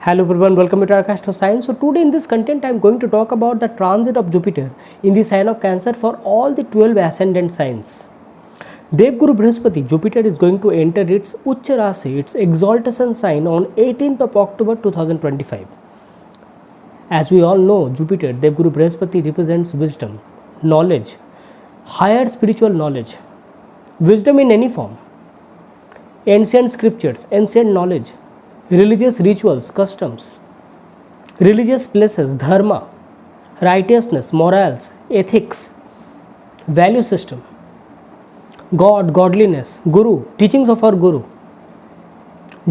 Hello everyone, welcome to Arka Science. So today in this content I am going to talk about the transit of Jupiter in the sign of Cancer for all the 12 ascendant signs. Devguru Brihaspati, Jupiter is going to enter its Ucha Rasi, its exaltation sign on 18th of October 2025. As we all know, Jupiter, Devguru Brihaspati represents wisdom, knowledge, higher spiritual knowledge, wisdom in any form, ancient scriptures, ancient knowledge, religious rituals, customs, religious places, dharma, righteousness, morals, ethics, value system, God, godliness, Guru, teachings of our Guru,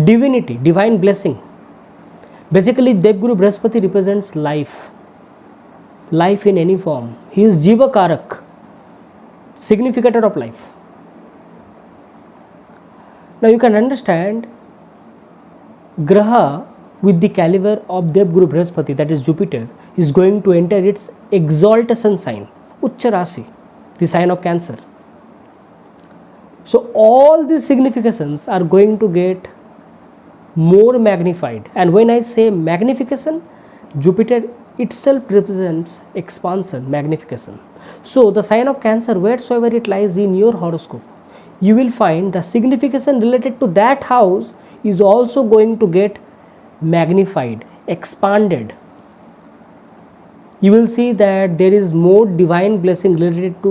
divinity, divine blessing. Basically, Devguru Brihaspati represents life, life in any form. He is Jiva Karak, significator of life. Now you can understand Graha with the caliber of Devguru Brihaspati, that is Jupiter, is going to enter its exaltation sign, Ucha Rasi, the sign of Cancer. So all these significations are going to get more magnified, and when I say magnification, Jupiter itself represents expansion, magnification. So the sign of Cancer, wheresoever it lies in your horoscope, you will find the signification related to that house is also going to get magnified, expanded. You will see that there is more divine blessing related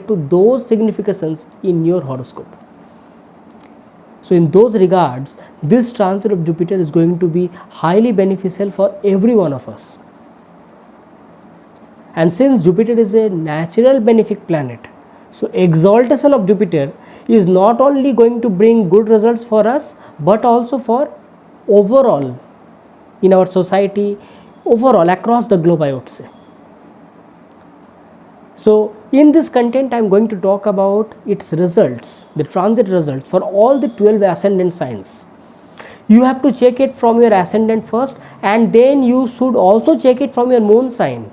to those significations in your horoscope. So in those regards, this transit of Jupiter is going to be highly beneficial for every one of us. And since Jupiter is a natural benefic planet, so exaltation of Jupiter is not only going to bring good results for us, but also for overall in our society, overall across the globe, I would say. So in this content I am going to talk about its results, the transit results for all the 12 ascendant signs. You have to check it from your ascendant first, and then you should also check it from your moon sign,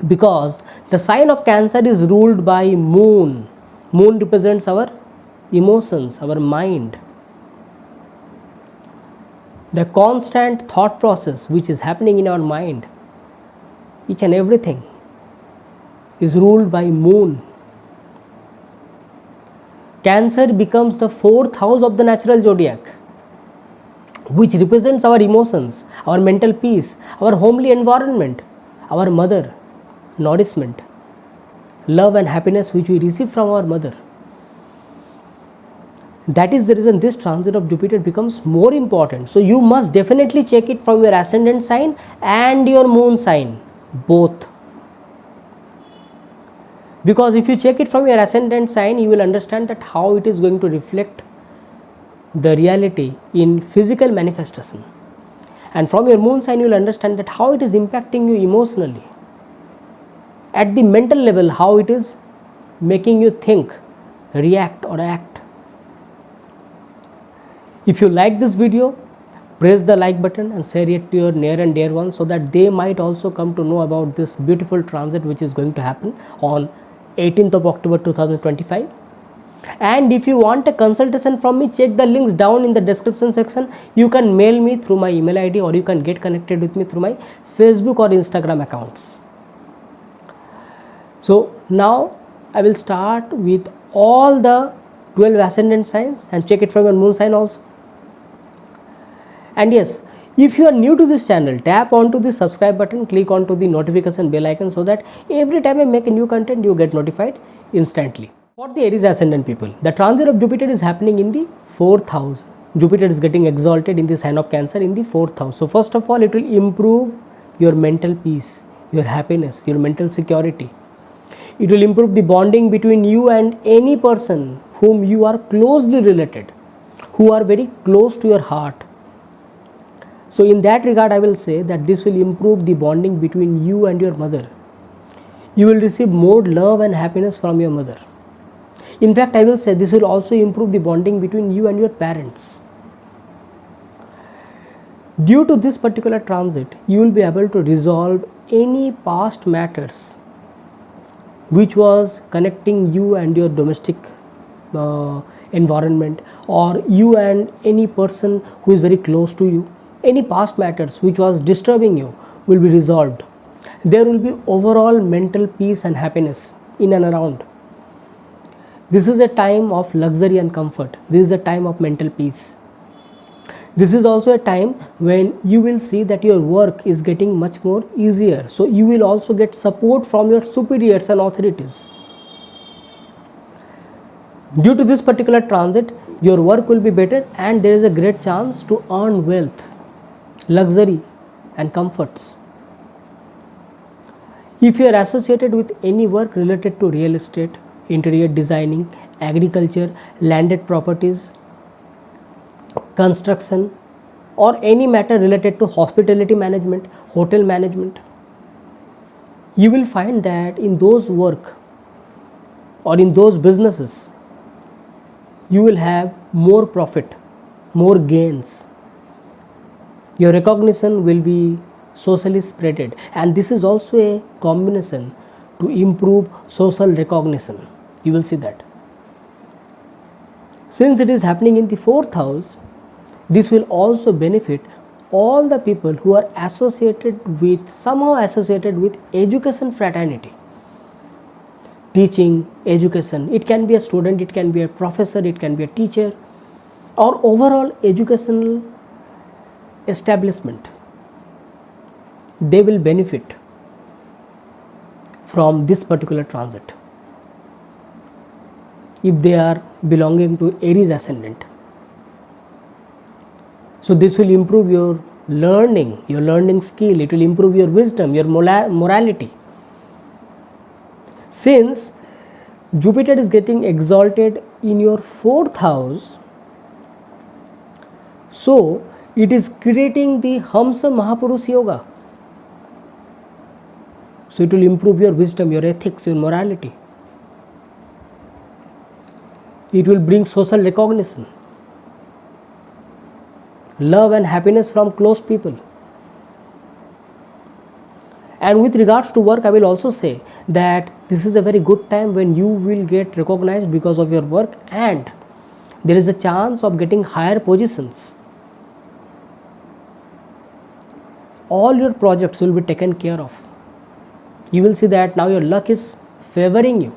because the sign of Cancer is ruled by moon. Moon represents our emotions, our mind. The constant thought process which is happening in our mind, each and everything is ruled by moon. Cancer becomes the 4th house of the natural zodiac, which represents our emotions, our mental peace, our homely environment, our mother, nourishment, love and happiness which we receive from our mother. That is the reason this transit of Jupiter becomes more important. So you must definitely check it from your ascendant sign and your moon sign, both. Because if you check it from your ascendant sign, you will understand that how it is going to reflect the reality in physical manifestation. And from your moon sign, you will understand that how it is impacting you emotionally. At the mental level, how it is making you think, react or act. If you like this video, press the like button and share it to your near and dear ones, so that they might also come to know about this beautiful transit which is going to happen on 18th of October 2025. And if you want a consultation from me, check the links down in the description section. You can mail me through my email ID, or you can get connected with me through my Facebook or Instagram accounts. So now I will start with all the 12 ascendant signs and check it from your moon sign also. And yes, if you are new to this channel, tap onto the subscribe button, click onto the notification bell icon, so that every time I make a new content, you get notified instantly. For the Aries ascendant people, the transit of Jupiter is happening in the 4th house. Jupiter is getting exalted in the sign of Cancer in the 4th house. So first of all, it will improve your mental peace, your happiness, your mental security. It will improve the bonding between you and any person whom you are closely related, who are very close to your heart. So in that regard, I will say that this will improve the bonding between you and your mother. You will receive more love and happiness from your mother. In fact, I will say this will also improve the bonding between you and your parents. Due to this particular transit, you will be able to resolve any past matters which was connecting you and your domestic environment, or you and any person who is very close to you. any past matters which was disturbing you will be resolved. There will be overall mental peace and happiness in and around. This is a time of luxury and comfort. This is a time of mental peace. This is also a time when you will see that your work is getting much more easier. So you will also get support from your superiors and authorities. Due to this particular transit, your work will be better and there is a great chance to earn wealth, luxury and comforts. If you are associated with any work related to real estate, interior designing, agriculture, landed properties, construction, or any matter related to hospitality management, hotel management, you will find that in those work or in those businesses, you will have more profit, more gains. Your recognition will be socially spreaded, and this is also a combination to improve social recognition. You will see that. Since it is happening in the 4th house, this will also benefit all the people who are somehow associated with education fraternity. Teaching, education, it can be a student, it can be a professor, it can be a teacher, or overall educational establishment. They will benefit from this particular transit if they are belonging to Aries ascendant. So this will improve your learning skill, it will improve your wisdom, your morality. Since Jupiter is getting exalted in your 4th house, so it is creating the Hamsa Mahapurush Yoga. So it will improve your wisdom, your ethics, your morality. It will bring social recognition, love and happiness from close people. And with regards to work, I will also say that this is a very good time when you will get recognized because of your work, and there is a chance of getting higher positions. All your projects will be taken care of. You will see that now your luck is favoring you.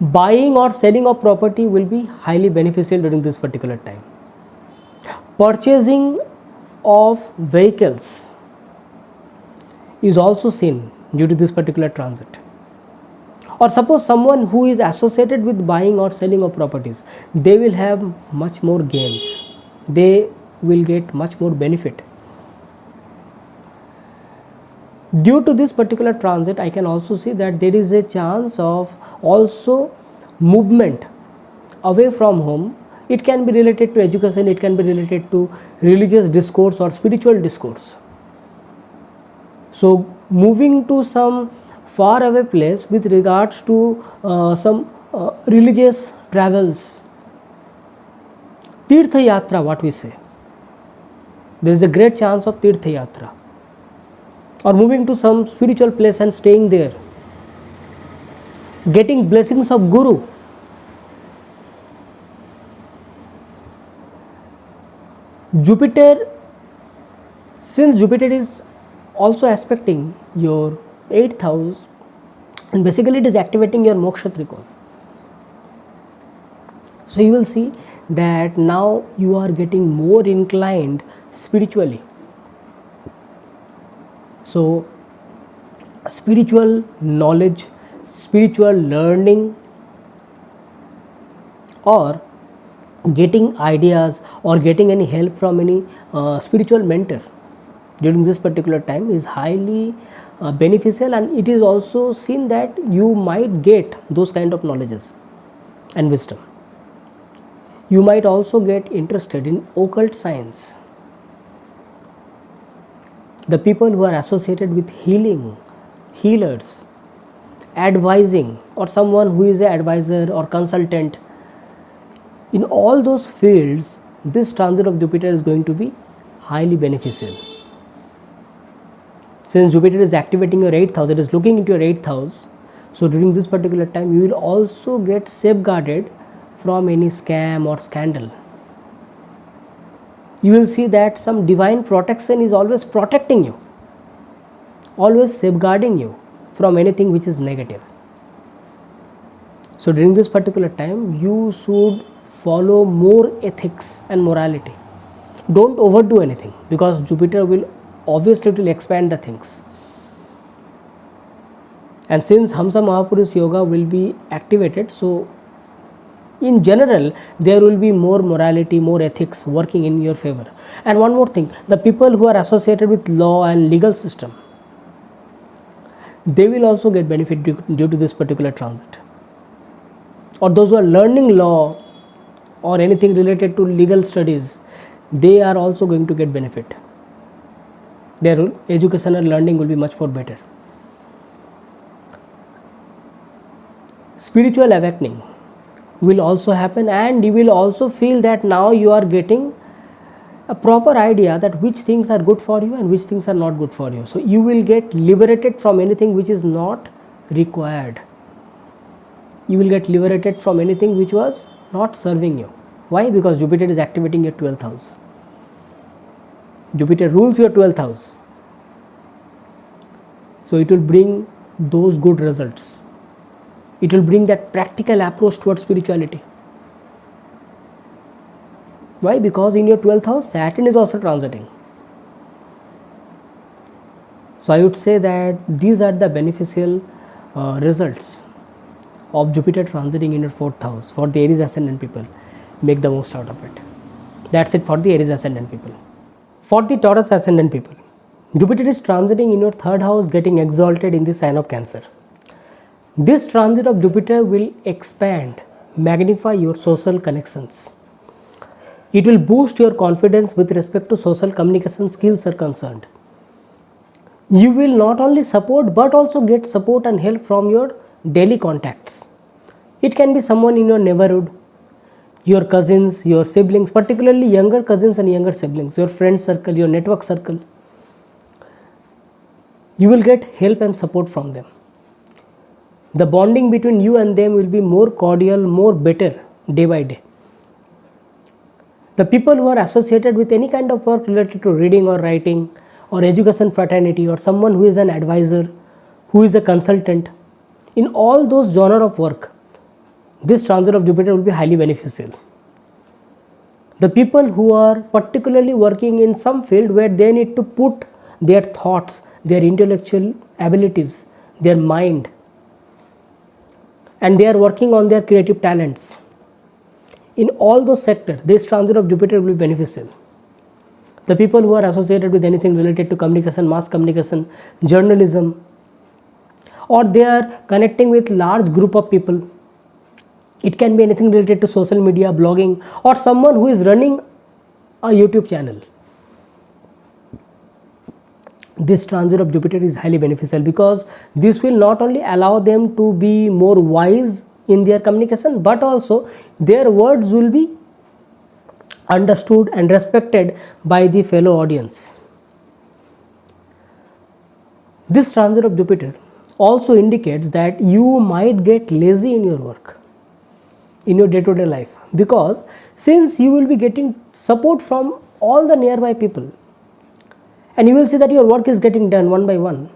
Buying or selling of property will be highly beneficial during this particular time. Purchasing of vehicles is also seen due to this particular transit. Or suppose someone who is associated with buying or selling of properties, they will have much more gains. They will get much more benefit. Due to this particular transit, I can also see that there is a chance of also movement away from home. It can be related to education, it can be related to religious discourse or spiritual discourse. So moving to some far away place with regards to some religious travels, Tirtha Yatra, what we say, there is a great chance of Tirtha Yatra, or moving to some spiritual place and staying there, getting blessings of Guru. Jupiter, since Jupiter is also aspecting your 8th house, and basically it is activating your Moksha Trikona. So you will see that now you are getting more inclined spiritually. So spiritual knowledge, spiritual learning, or getting ideas or getting any help from any spiritual mentor during this particular time is highly beneficial, and it is also seen that you might get those kind of knowledges and wisdom. You might also get interested in occult science. The people who are associated with healing, healers, advising, or someone who is an advisor or consultant, in all those fields, this transit of Jupiter is going to be highly beneficial. Since Jupiter is activating your 8th house, it is looking into your 8th house. So during this particular time, you will also get safeguarded from any scam or scandal. You will see that some divine protection is always protecting you, always safeguarding you from anything which is negative. So during this particular time, you should follow more ethics and morality. Don't overdo anything, because Jupiter will obviously expand the things. And since Hamsa Mahapurush Yoga will be activated, so in general there will be more morality, more ethics working in your favor. And one more thing, the people who are associated with law and legal system, they will also get benefit due to this particular transit. Or those who are learning law or anything related to legal studies, they are also going to get benefit. Their education and learning will be much more better. Spiritual awakening will also happen, and you will also feel that now you are getting a proper idea that which things are good for you and which things are not good for you. So you will get liberated from anything which is not required. You will get liberated from anything which was not serving you. Why? Because Jupiter is activating your 12th house. Jupiter rules your 12th house. So it will bring those good results. It will bring that practical approach towards spirituality. Why? Because in your 12th house, Saturn is also transiting. So I would say that these are the beneficial results of Jupiter transiting in your 4th house for the Aries ascendant people. Make the most out of it. That's it for the Aries ascendant people. For the Taurus ascendant people, Jupiter is transiting in your 3rd house, getting exalted in the sign of Cancer. This transit of Jupiter will expand, magnify your social connections. It will boost your confidence with respect to social communication skills are concerned. You will not only support but also get support and help from your daily contacts. It can be someone in your neighborhood, your cousins, your siblings, particularly younger cousins and younger siblings, your friend circle, your network circle. You will get help and support from them. The bonding between you and them will be more cordial, more better day by day. The people who are associated with any kind of work related to reading or writing or education fraternity, or someone who is an advisor, who is a consultant, in all those genre of work, this transit of Jupiter will be highly beneficial. The people who are particularly working in some field where they need to put their thoughts, their intellectual abilities, their mind, and they are working on their creative talents, in all those sectors, this transit of Jupiter will be beneficial. The people who are associated with anything related to communication, mass communication, journalism, or they are connecting with large group of people. It can be anything related to social media, blogging, or someone who is running a YouTube channel. This transit of Jupiter is highly beneficial, because this will not only allow them to be more wise in their communication, but also their words will be understood and respected by the fellow audience. This transit of Jupiter also indicates that you might get lazy in your work, in your day-to-day life, because since you will be getting support from all the nearby people, and you will see that your work is getting done one by one,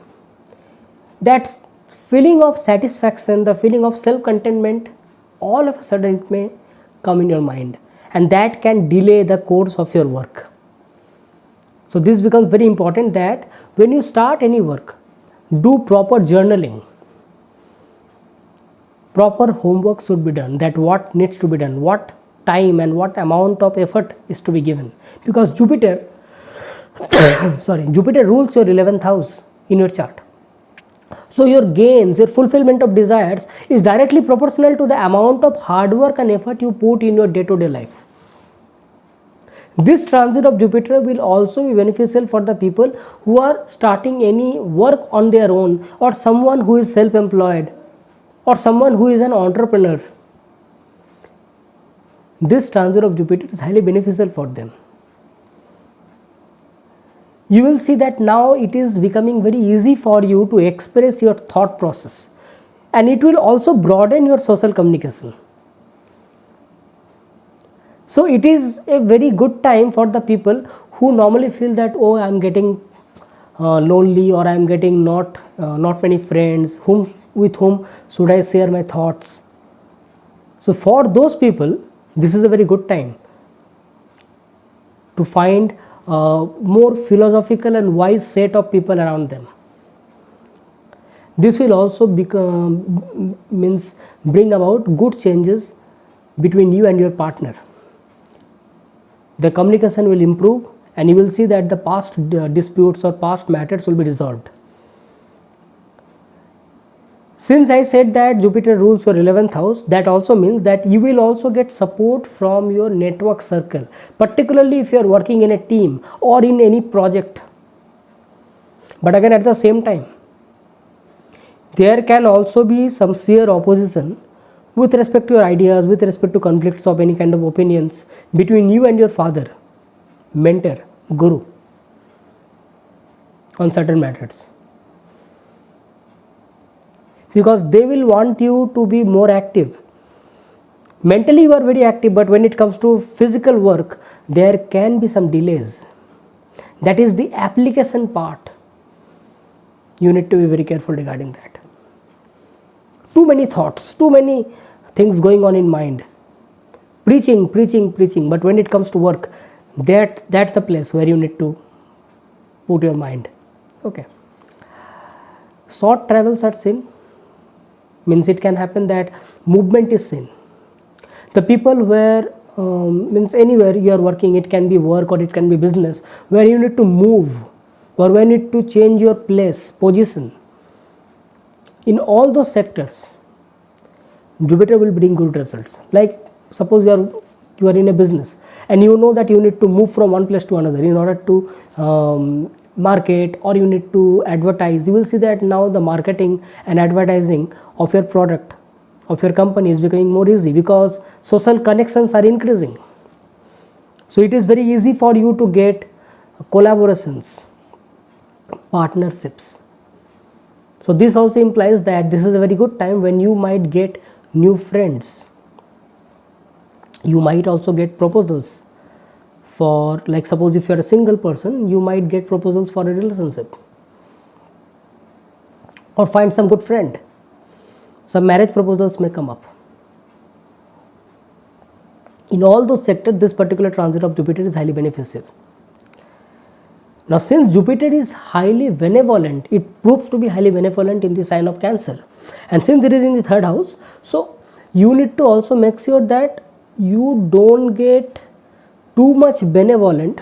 that feeling of satisfaction, the feeling of self-contentment, all of a sudden it may come in your mind, and that can delay the course of your work. So this becomes very important, that when you start any work, do proper journaling. Proper homework should be done, that what needs to be done, what time and what amount of effort is to be given, because Jupiter Jupiter rules your 11th house in your chart. So your gains, your fulfillment of desires is directly proportional to the amount of hard work and effort you put in your day-to-day life. This transit of Jupiter will also be beneficial for the people who are starting any work on their own, or someone who is self-employed, or someone who is an entrepreneur. This transit of Jupiter is highly beneficial for them. You will see that now it is becoming very easy for you to express your thought process, and it will also broaden your social communication. So it is a very good time for the people who normally feel that, oh, I am getting lonely, or I am getting not many friends, with whom should I share my thoughts. So for those people, this is a very good time to find more philosophical and wise set of people around them. This will also bring about good changes between you and your partner. The communication will improve, and you will see that the past disputes or past matters will be resolved. Since I said that Jupiter rules your 11th house, that also means that you will also get support from your network circle, particularly if you are working in a team or in any project. But again, at the same time, there can also be some sheer opposition with respect to your ideas, with respect to conflicts of any kind of opinions between you and your father, mentor, guru on certain matters. Because they will want you to be more active. Mentally you are very active, but when it comes to physical work, there can be some delays. That is the application part. You need to be very careful regarding that. Too many thoughts, too many things going on in mind. Preaching, but when it comes to work, that's the place where you need to put your mind. Okay. Short travels are sin. Means it can happen that movement is sin. The people where means anywhere you are working, it can be work or it can be business, where you need to move or where you need to change your place, position. In all those sectors, Jupiter will bring good results. Like suppose you are in a business and you know that you need to move from one place to another in order to market, or you need to advertise. You will see that now the marketing and advertising of your product, of your company is becoming more easy because social connections are increasing. So it is very easy for you to get collaborations, partnerships. So this also implies that this is a very good time when you might get new friends. You might also get proposals for, like suppose if you are a single person, you might get proposals for a relationship or find some good friend. Some marriage proposals may come up. In all those sectors, this particular transit of Jupiter is highly beneficial. Now since Jupiter is highly benevolent, it proves to be highly benevolent in the sign of Cancer, and since it is in the 3rd house, so you need to also make sure that you don't get too much benevolent,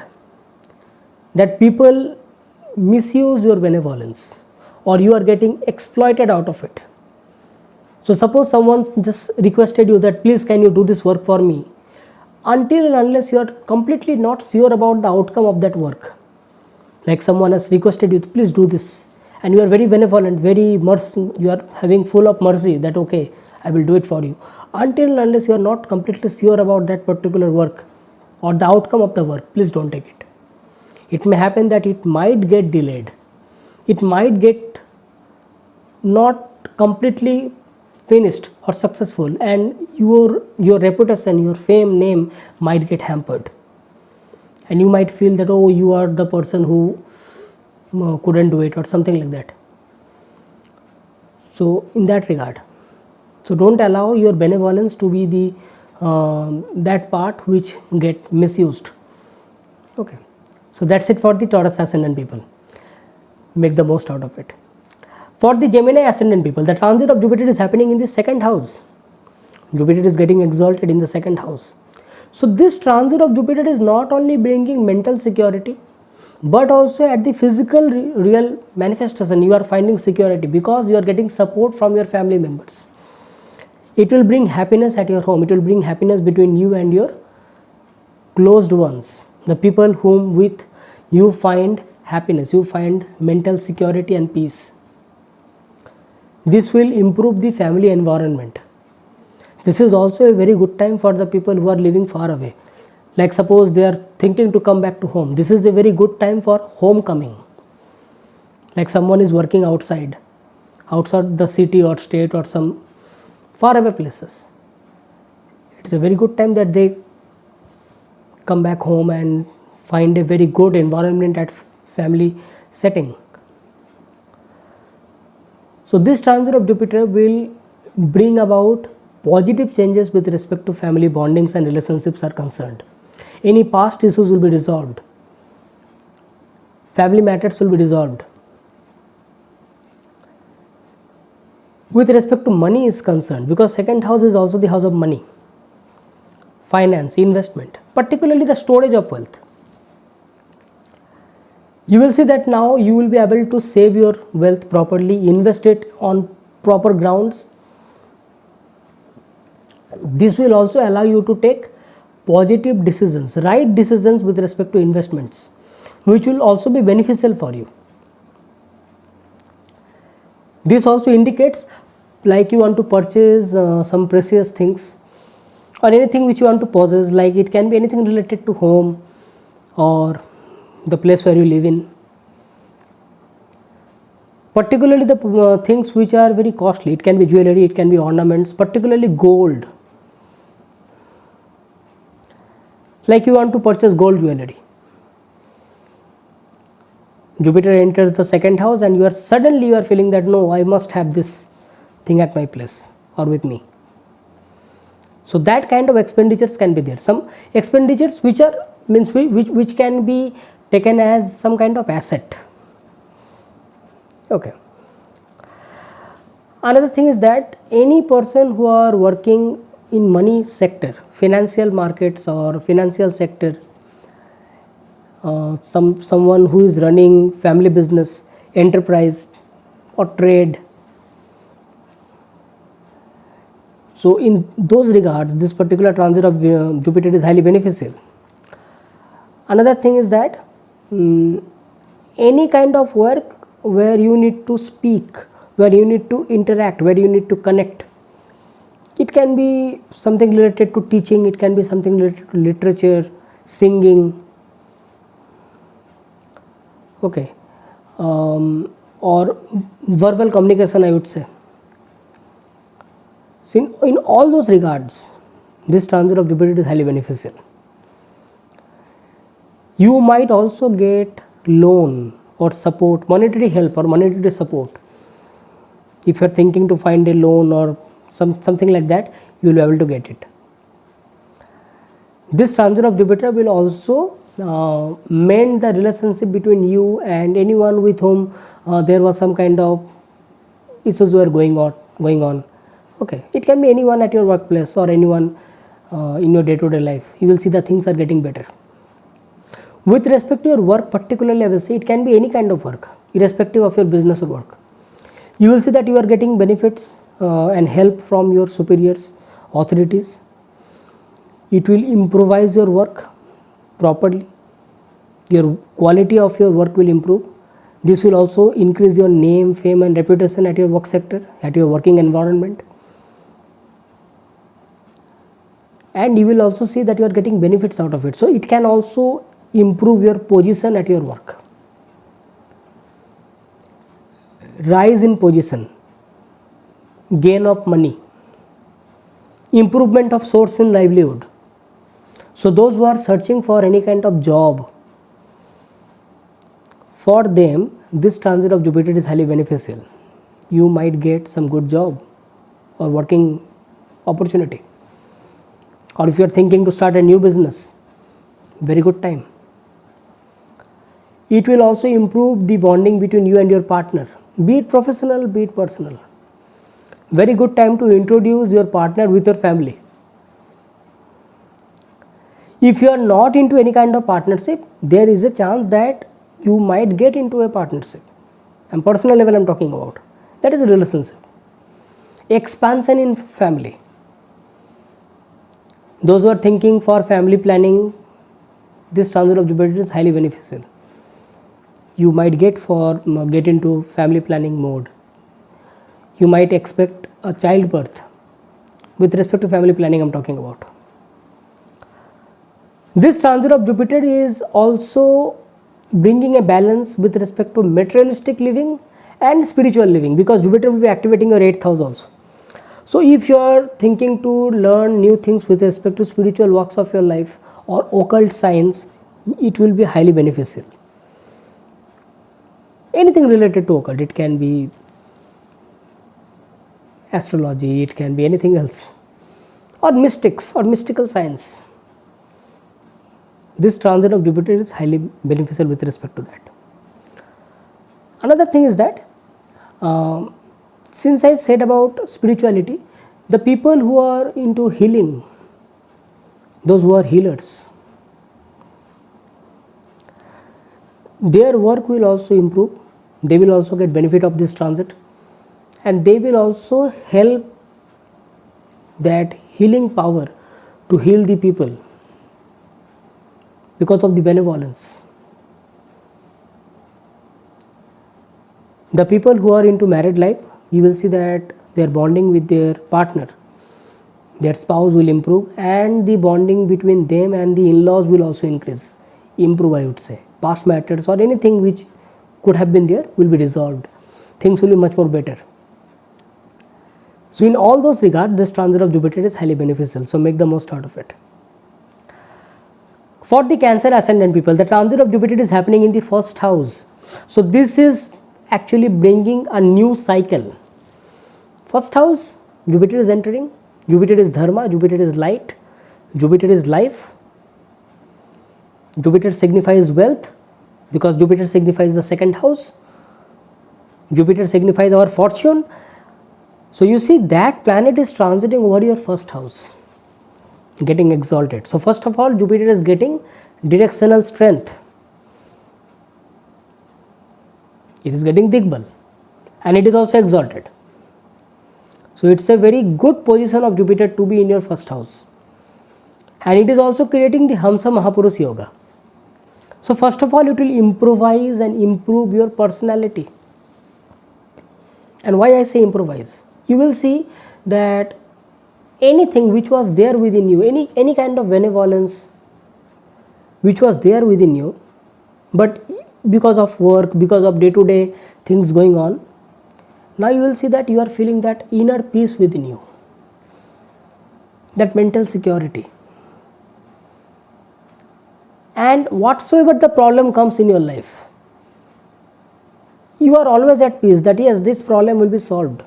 that people misuse your benevolence or you are getting exploited out of it. So suppose someone just requested you that please can you do this work for me, until and unless you are completely not sure about the outcome of that work. Like someone has requested you, please do this, and you are very benevolent, very mercy, you are having full of mercy that okay, I will do it for you. Until and unless you are not completely sure about that particular work or the outcome of the work, please don't take it. It may happen that it might get delayed. It might get not completely finished or successful, and your reputation, your fame, name might get hampered. And you might feel that, oh, you are the person who couldn't do it or something like that. So in that regard, so don't allow your benevolence to be the that part which get misused. Okay, so that's it for the Taurus ascendant people. Make the most out of it. For the Gemini ascendant people, the transit of Jupiter is happening in the 2nd house. Jupiter is getting exalted in the 2nd house. So this transit of Jupiter is not only bringing mental security, but also at the physical real manifestation you are finding security because you are getting support from your family members. It will bring happiness at your home. It will bring happiness between you and your closed ones, the people whom with you find happiness, you find mental security and peace. This will improve the family environment. This is also a very good time for the people who are living far away. Like suppose they are thinking to come back to home. This is a very good time for homecoming. Like someone is working outside the city or state or some far away places. It's a very good time that they come back home and find a very good environment at family setting. So this transit of Jupiter will bring about positive changes with respect to family bondings and relationships are concerned. Any past issues will be resolved. Family matters will be resolved. With respect to money is concerned, because second house is also the house of money, finance, investment, particularly the storage of wealth. You will see that now you will be able to save your wealth properly, invest it on proper grounds. This will also allow you to take positive decisions, right decisions with respect to investments, which will also be beneficial for you. This also indicates like you want to purchase some precious things or anything which you want to possess, like it can be anything related to home or the place where you live in. Particularly the things which are very costly, it can be jewelry, it can be ornaments, particularly gold. Like you want to purchase gold jewelry. Jupiter enters the second house and you are feeling that no, I must have this thing at my place or with me. So that kind of expenditures can be there. Some expenditures which are which can be taken as some kind of asset. Okay. Another thing is that any person who are working in money sector, financial markets or financial sector, someone who is running family business, enterprise or trade. So in those regards, this particular transit of Jupiter is highly beneficial. Another thing is that any kind of work where you need to speak, where you need to interact, where you need to connect. It can be something related to teaching, it can be something related to literature, singing, okay, or verbal communication, I would say. So in all those regards, this transit of Jupiter is highly beneficial. You might also get loan or support, monetary help or monetary support. If you are thinking to find a loan or something like that, you will be able to get it. This transit of Jupiter will also mend the relationship between you and anyone with whom there was some kind of issues were going on. Okay, it can be anyone at your workplace or anyone in your day-to-day life. You will see that things are getting better. With respect to your work, particularly I will say it can be any kind of work, irrespective of your business or work. You will see that you are getting benefits and help from your superiors, authorities. It will improvise your work properly. Your quality of your work will improve. This will also increase your name, fame and reputation at your work sector, at your working environment. And you will also see that you are getting benefits out of it. So it can also improve your position at your work. Rise in position, gain of money, improvement of source in livelihood. So those who are searching for any kind of job, for them this transit of Jupiter is highly beneficial. You might get some good job or working opportunity. Or if you are thinking to start a new business, very good time. It will also improve the bonding between you and your partner, be it professional, be it personal. Very good time to introduce your partner with your family. If you are not into any kind of partnership, there is a chance that you might get into a partnership. And personal level I am talking about. That is a relationship. Expansion in family. Those who are thinking for family planning, this transit of Jupiter is highly beneficial. You might get into family planning mode. You might expect a childbirth. With respect to family planning I am talking about. This transit of Jupiter is also bringing a balance with respect to materialistic living and spiritual living, because Jupiter will be activating your 8th house also. So if you are thinking to learn new things with respect to spiritual walks of your life, or occult science, it will be highly beneficial. Anything related to occult, it can be astrology, it can be anything else, or mystics or mystical science. This transit of Jupiter is highly beneficial with respect to that. Another thing is that since I said about spirituality, the people who are into healing, those who are healers, their work will also improve. They will also get benefit of this transit, and they will also help that healing power to heal the people because of the benevolence. The people who are into married life, you will see that their bonding with their partner, their spouse will improve, and the bonding between them and the in-laws will also improve, I would say. Past matters or anything which could have been there will be resolved. Things will be much more better. So in all those regards, this transit of Jupiter is highly beneficial. So make the most out of it. For the Cancer ascendant people, the transit of Jupiter is happening in the first house. So this is actually bringing a new cycle. First house, Jupiter is entering. Jupiter is dharma, Jupiter is light, Jupiter is life. Jupiter signifies wealth because Jupiter signifies the second house. Jupiter signifies our fortune. So you see that planet is transiting over your first house, getting exalted. So first of all, Jupiter is getting directional strength. It is getting Digbal, and it is also exalted. So it's a very good position of Jupiter to be in your first house, and it is also creating the Hamsa Mahapurush Yoga. So first of all, it will improvise and improve your personality. And why I say improvise? You will see that anything which was there within you, any kind of benevolence which was there within you, but because of work, because of day-to-day things going on, now you will see that you are feeling that inner peace within you, that mental security. And whatsoever the problem comes in your life, you are always at peace that yes, this problem will be solved.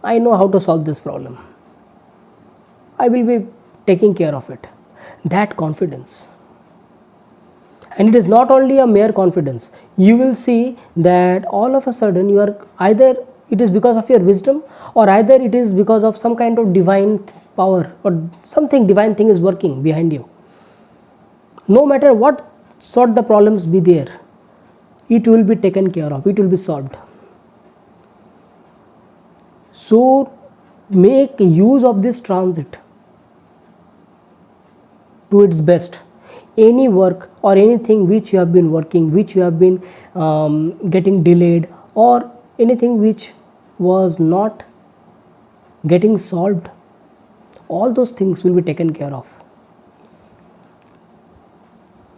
I know how to solve this problem. I will be taking care of it. That confidence. And it is not only a mere confidence. You will see that all of a sudden you are either it is because of your wisdom, or either it is because of some kind of divine power or something divine thing is working behind you. No matter what sort the problems be there, it will be taken care of, it will be solved. So make use of this transit to its best. Any work or anything which you have been working, which you have been getting delayed, or anything which was not getting solved, all those things will be taken care of.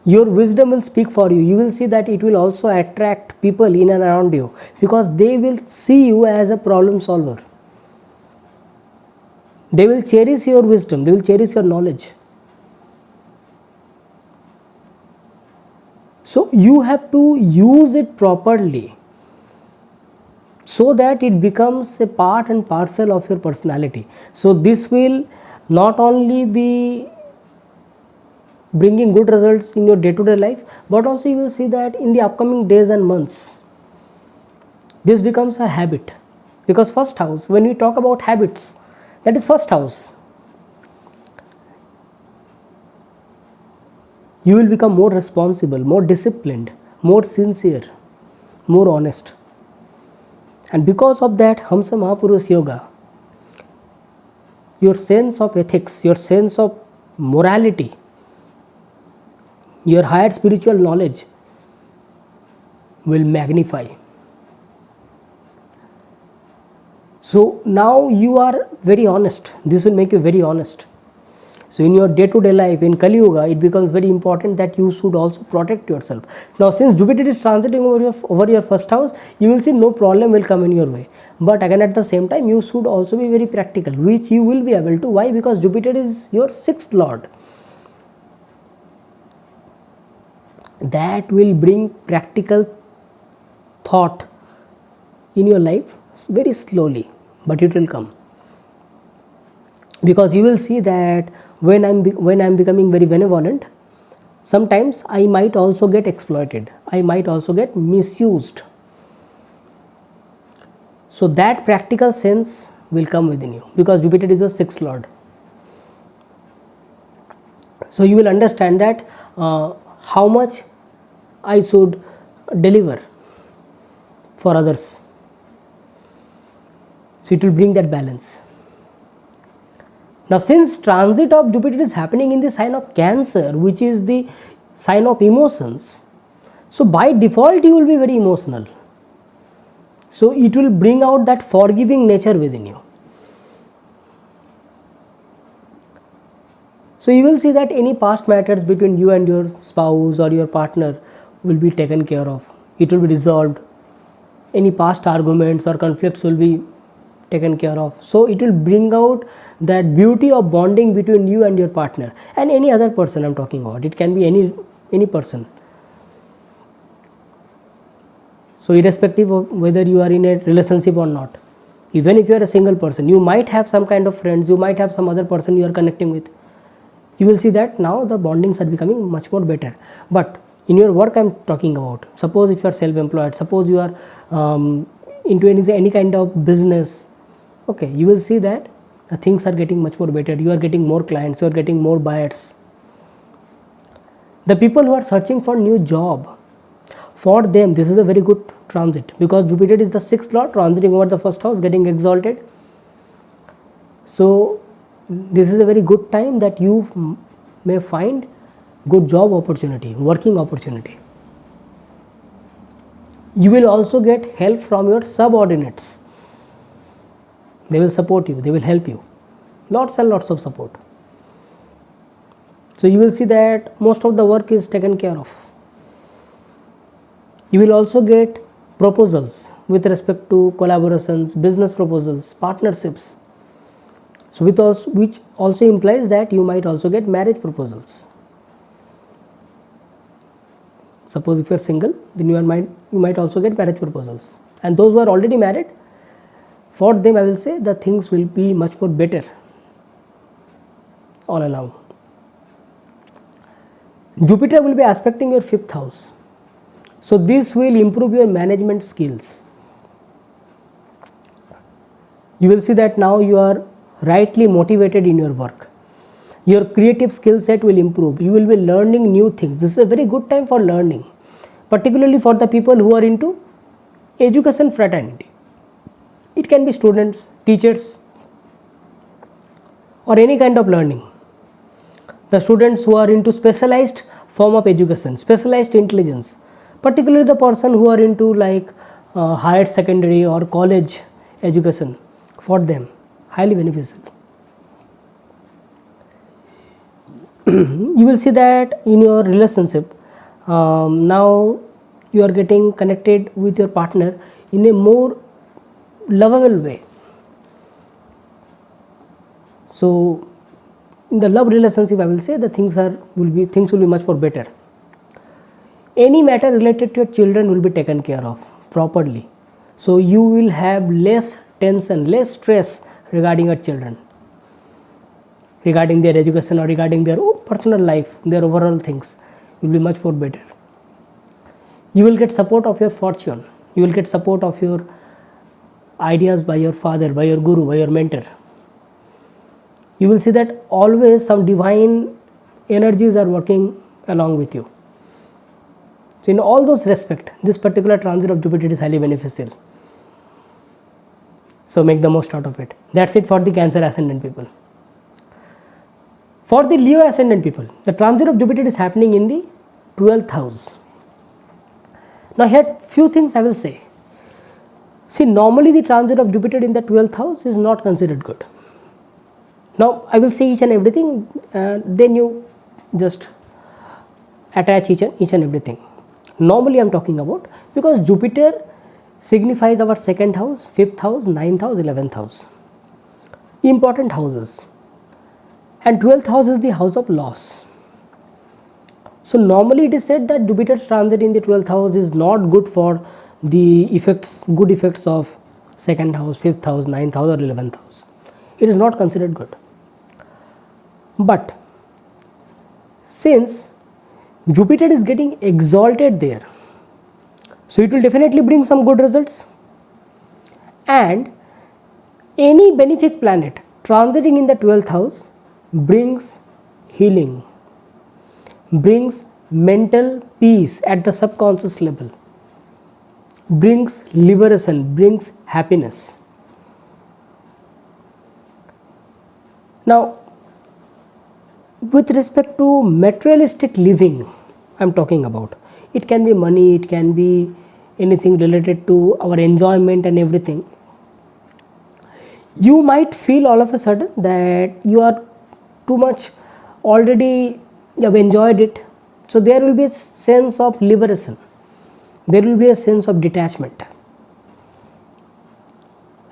Your wisdom will speak for you. You will see that it will also attract people in and around you because they will see you as a problem solver. They will cherish your wisdom, they will cherish your knowledge. So you have to use it properly so that it becomes a part and parcel of your personality. So this will not only be bringing good results in your day-to-day life, but also you will see that in the upcoming days and months, this becomes a habit. Because first house, when we talk about habits, that is first house. You will become more responsible, more disciplined, more sincere, more honest. And because of that Hamsa Mahapurush Yoga, your sense of ethics, your sense of morality, your higher spiritual knowledge will magnify. So now you are very honest. This will make you very honest. So in your day-to-day life, in Kali Yuga, it becomes very important that you should also protect yourself. Now since Jupiter is transiting over your first house, you will see no problem will come in your way. But again at the same time, you should also be very practical, which you will be able to. Why? Because Jupiter is your 6th lord. that will bring practical thought in your life very slowly, but it will come. Because you will see that when I'm becoming very benevolent, sometimes I might also get exploited, I might also get misused. So that practical sense will come within you, because Jupiter is a 6th lord. So you will understand that how much I should deliver for others. So it will bring that balance. Now, since transit of Jupiter is happening in the sign of Cancer, which is the sign of emotions, so by default you will be very emotional. So it will bring out that forgiving nature within you. So you will see that any past matters between you and your spouse or your partner will be taken care of. It will be resolved. Any past arguments or conflicts will be taken care of. So it will bring out that beauty of bonding between you and your partner and any other person I'm talking about. It can be any person. So irrespective of whether you are in a relationship or not, even if you are a single person, you might have some kind of friends, you might have some other person you are connecting with. You will see that now the bondings are becoming much more better. But in your work I'm talking about, suppose if you are self-employed, suppose you are into any kind of business, okay, you will see that the things are getting much more better. You are getting more clients, you are getting more buyers. The people who are searching for new job, for them this is a very good transit, because Jupiter is the 6th lord transiting over the 1st house, getting exalted. So this is a very good time that you may find good job opportunity, working opportunity. You will also get help from your subordinates. They will support you, they will help you. Lots and lots of support. So you will see that most of the work is taken care of. You will also get proposals with respect to collaborations, business proposals, partnerships. So which also implies that you might also get marriage proposals. Suppose if you are single, then you might also get marriage proposals. And those who are already married, for them I will say the things will be much more better all along. Jupiter will be aspecting your 5th house. So this will improve your management skills. You will see that now you are rightly motivated in your work. Your creative skill set will improve. You will be learning new things. This is a very good time for learning, particularly for the people who are into education fraternity. It can be students, teachers, or any kind of learning. The students who are into specialized form of education, specialized intelligence, particularly the person who are into like higher secondary or college education, for them highly beneficial. You will see that in your relationship, now you are getting connected with your partner in a more lovable way. So in the love relationship, I will say the things will be much more better. Any matter related to your children will be taken care of properly. So you will have less tension, less stress regarding your children, regarding their education or regarding their personal life, their overall things will be much more better. You will get support of your fortune. You will get support of your ideas by your father, by your guru, by your mentor. You will see that always some divine energies are working along with you. So in all those respects, this particular transit of Jupiter is highly beneficial. So make the most out of it. That's it for the Cancer ascendant people. For the Leo ascendant people, the transit of Jupiter is happening in the 12th house. Now here few things I will say. See, normally the transit of Jupiter in the 12th house is not considered good. Now I will say each and everything, then you just attach each and everything. Normally I am talking about, because Jupiter signifies our 2nd house, 5th house, 9th house, 11th house, important houses, and 12th house is the house of loss. So normally it is said that Jupiter's transit in the 12th house is not good for the good effects of 2nd house, 5th house, 9th house or 11th house. It is not considered good. But since Jupiter is getting exalted there, so it will definitely bring some good results. And any benefic planet transiting in the 12th house brings healing, brings mental peace at the subconscious level, brings liberation, brings happiness. Now, with respect to materialistic living, I am talking about, it can be money, it can be anything related to our enjoyment and everything. You might feel all of a sudden that you are too much already, you have enjoyed it. So there will be a sense of liberation, there will be a sense of detachment.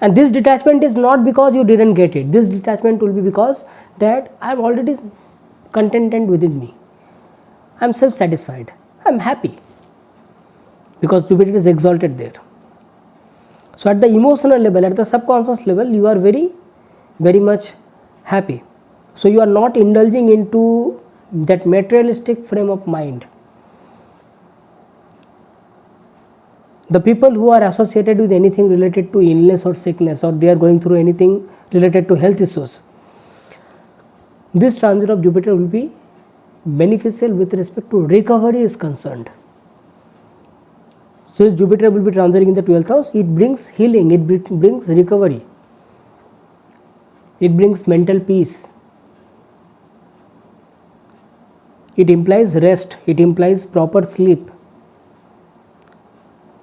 And this detachment is not because you didn't get it. This detachment will be because that I am already contented within me. I am self-satisfied. I am happy. Because Jupiter is exalted there. So at the emotional level, at the subconscious level, you are very, very much happy. So you are not indulging into that materialistic frame of mind. The people who are associated with anything related to illness or sickness, or they are going through anything related to health issues, this transit of Jupiter will be beneficial with respect to recovery is concerned. Since Jupiter will be transiting in the 12th house, it brings healing, it brings recovery, it brings mental peace, it implies rest, it implies proper sleep.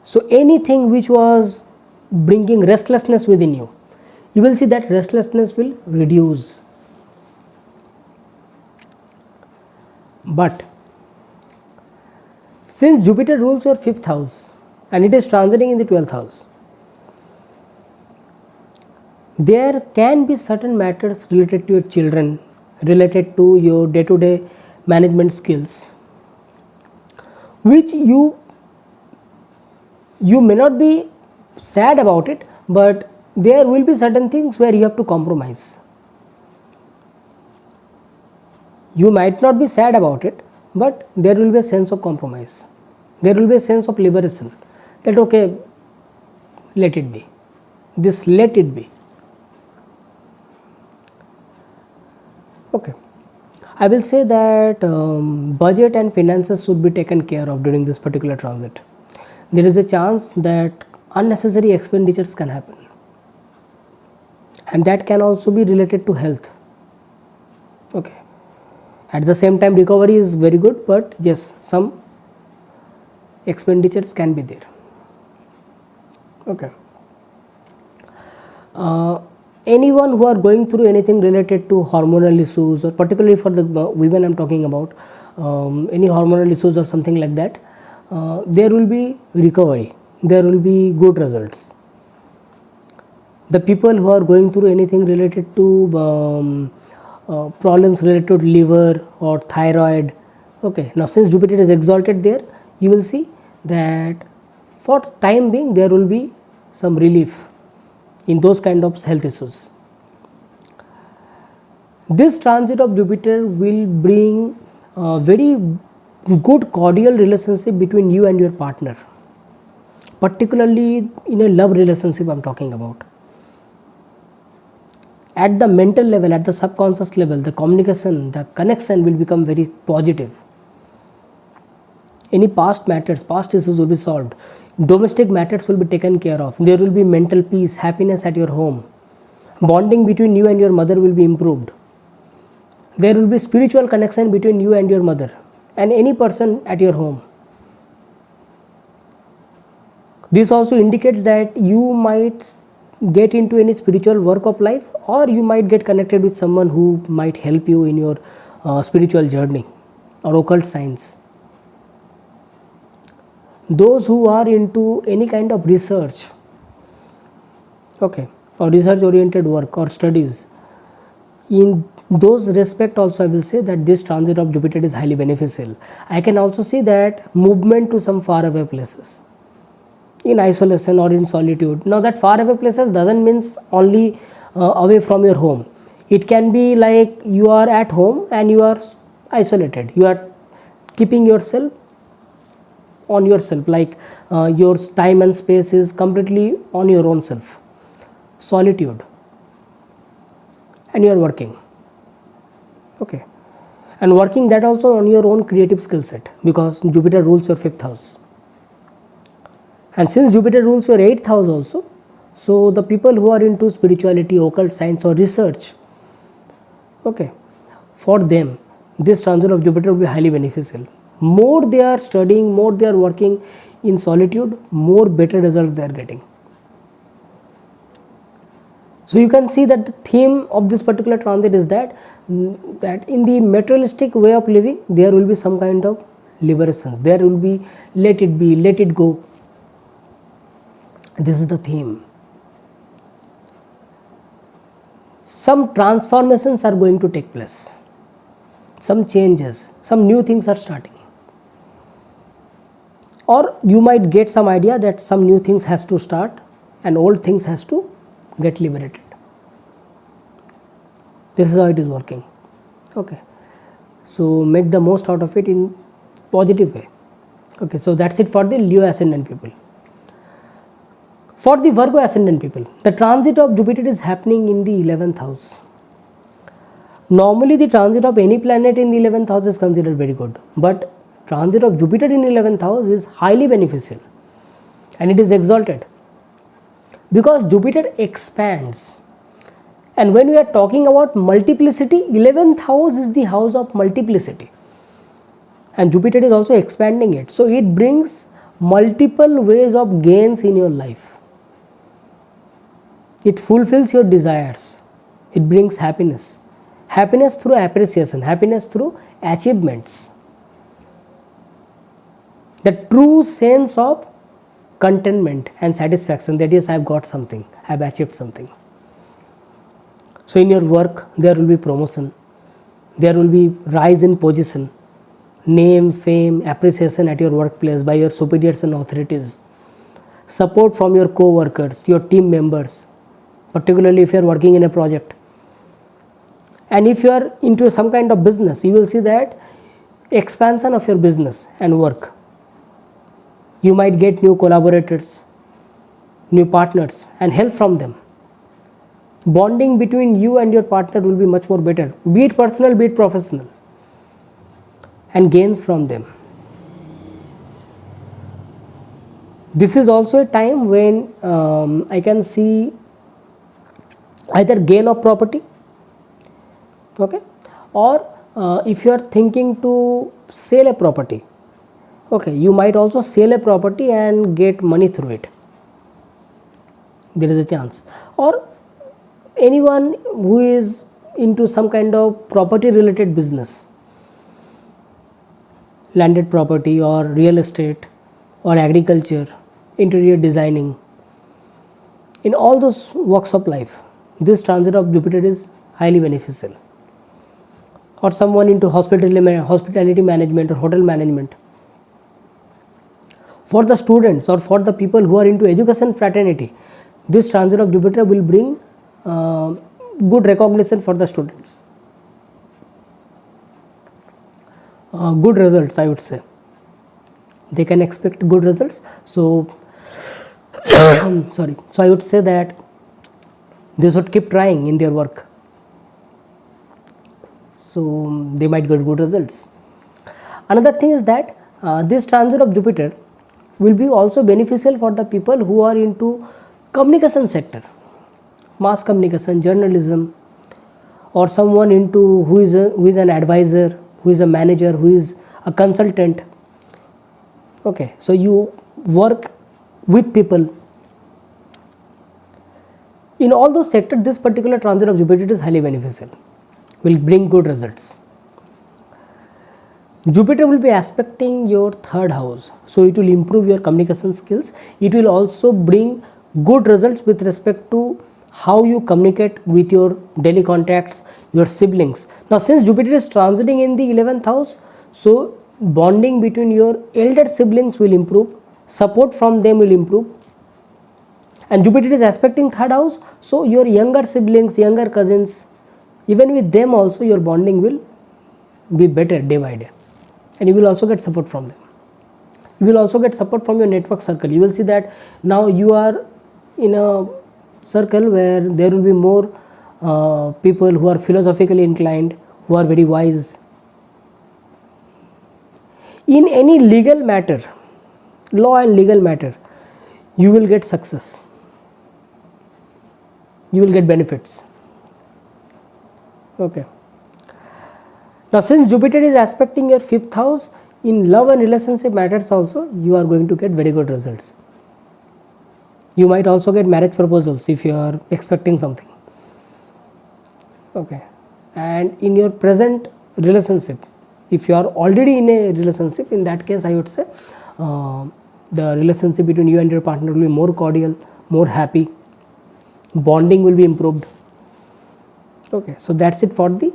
So anything which was bringing restlessness within you, you will see that restlessness will reduce. But since Jupiter rules your 5th house and it is transiting in the 12th house, there can be certain matters related to your children, related to your day-to-day management skills, which you may not be sad about it, but there will be certain things where you have to compromise. You might not be sad about it, but there will be a sense of compromise. There will be a sense of liberation, that okay, let it be. This let it be. Okay. I will say that budget and finances should be taken care of during this particular transit. There is a chance that unnecessary expenditures can happen, and that can also be related to health. Okay. At the same time, recovery is very good, but yes, some expenditures can be there. Okay. Anyone who are going through anything related to hormonal issues, or particularly for the women I am talking about, any hormonal issues or something like that, there will be recovery, there will be good results. The people who are going through anything related to problems related to liver or thyroid, okay, now since Jupiter is exalted there, you will see that for time being there will be some relief in those kind of health issues. This transit of Jupiter will bring a very good cordial relationship between you and your partner, particularly in a love relationship I am talking about. At the mental level, at the subconscious level, the communication, the connection will become very positive. Any past matters, past issues will be solved. Domestic matters will be taken care of. There will be mental peace, happiness at your home. Bonding between you and your mother will be improved. There will be spiritual connection between you and your mother and any person at your home. This also indicates that you might get into any spiritual work of life, or you might get connected with someone who might help you in your spiritual journey or occult science. Those who are into any kind of research, okay, or research oriented work or studies, in those respect also I will say that this transit of Jupiter is highly beneficial. I can also see that movement to some far away places, in isolation or in solitude. Now that far away places doesn't means only away from your home. It can be like you are at home and you are isolated, you are keeping yourself on yourself, like your time and space is completely on your own self, solitude, and you are working. Okay, and working that also on your own creative skill set, because Jupiter rules your 5th house, and since Jupiter rules your 8th house also, so the people who are into spirituality, occult science or research, okay, for them this transit of Jupiter will be highly beneficial. More they are studying, more they are working in solitude, more better results they are getting. So you can see that the theme of this particular transit is that in the materialistic way of living there will be some kind of liberations, there will be let it be, let it go. This is the theme. Some transformations are going to take place, some changes, some new things are starting, or you might get some idea that some new things has to start and old things has to get liberated. This is how it is working. Okay, so make the most out of it in positive way. Okay, so that's it for the Leo ascendant people. For the Virgo ascendant people, the transit of Jupiter is happening in the 11th house. Normally the transit of any planet in the 11th house is considered very good, but transit of Jupiter in 11th house is highly beneficial, and it is exalted because Jupiter expands. And when we are talking about multiplicity, 11th house is the house of multiplicity, and Jupiter is also expanding it, so it brings multiple ways of gains in your life. It fulfills your desires, it brings happiness, happiness through appreciation, happiness through achievements, the true sense of contentment and satisfaction, that is, I have got something, I have achieved something. So in your work there will be promotion, there will be rise in position, name, fame, appreciation at your workplace by your superiors and authorities, support from your co-workers, your team members, particularly if you are working in a project. And if you are into some kind of business, you will see that expansion of your business and work. You might get new collaborators, new partners, and help from them. Bonding between you and your partner will be much more better, be it personal, be it professional, and gains from them. This is also a time when I can see either gain of property, okay, or if you are thinking to sell a property, okay, you might also sell a property and get money through it. There is a chance. Or anyone who is into some kind of property related business, landed property or real estate or agriculture, interior designing, in all those walks of life, this transit of Jupiter is highly beneficial. Or someone into hospitality management or hotel management. For the students or for the people who are into education fraternity, this transit of Jupiter will bring good recognition for the students, good results, I would say. They can expect good results. So sorry, so I would say that they should keep trying in their work, so they might get good results. Another thing is that this transit of Jupiter will be also beneficial for the people who are into communication sector, mass communication, journalism, or someone into who is an advisor, who is a manager, who is a consultant. Okay, so you work with people. In all those sectors, this particular transit of Jupiter is highly beneficial, will bring good results. Jupiter will be aspecting your 3rd house, so it will improve your communication skills. It will also bring good results with respect to how you communicate with your daily contacts, your siblings. Now since Jupiter is transiting in the 11th house, so bonding between your elder siblings will improve, support from them will improve. And Jupiter is aspecting 3rd house, so your younger siblings, younger cousins, even with them also your bonding will be better day by day, and you will also get support from them. You will also get support from your network circle. You will see that now you are in a circle where there will be more people who are philosophically inclined, who are very wise. In any legal matter, law and legal matter, you will get success. You will get benefits. Okay. Now since Jupiter is aspecting your 5th house, in love and relationship matters also, you are going to get very good results. You might also get marriage proposals if you are expecting something. Okay. And in your present relationship, if you are already in a relationship, in that case I would say the relationship between you and your partner will be more cordial, more happy, bonding will be improved. Okay, so that's it for the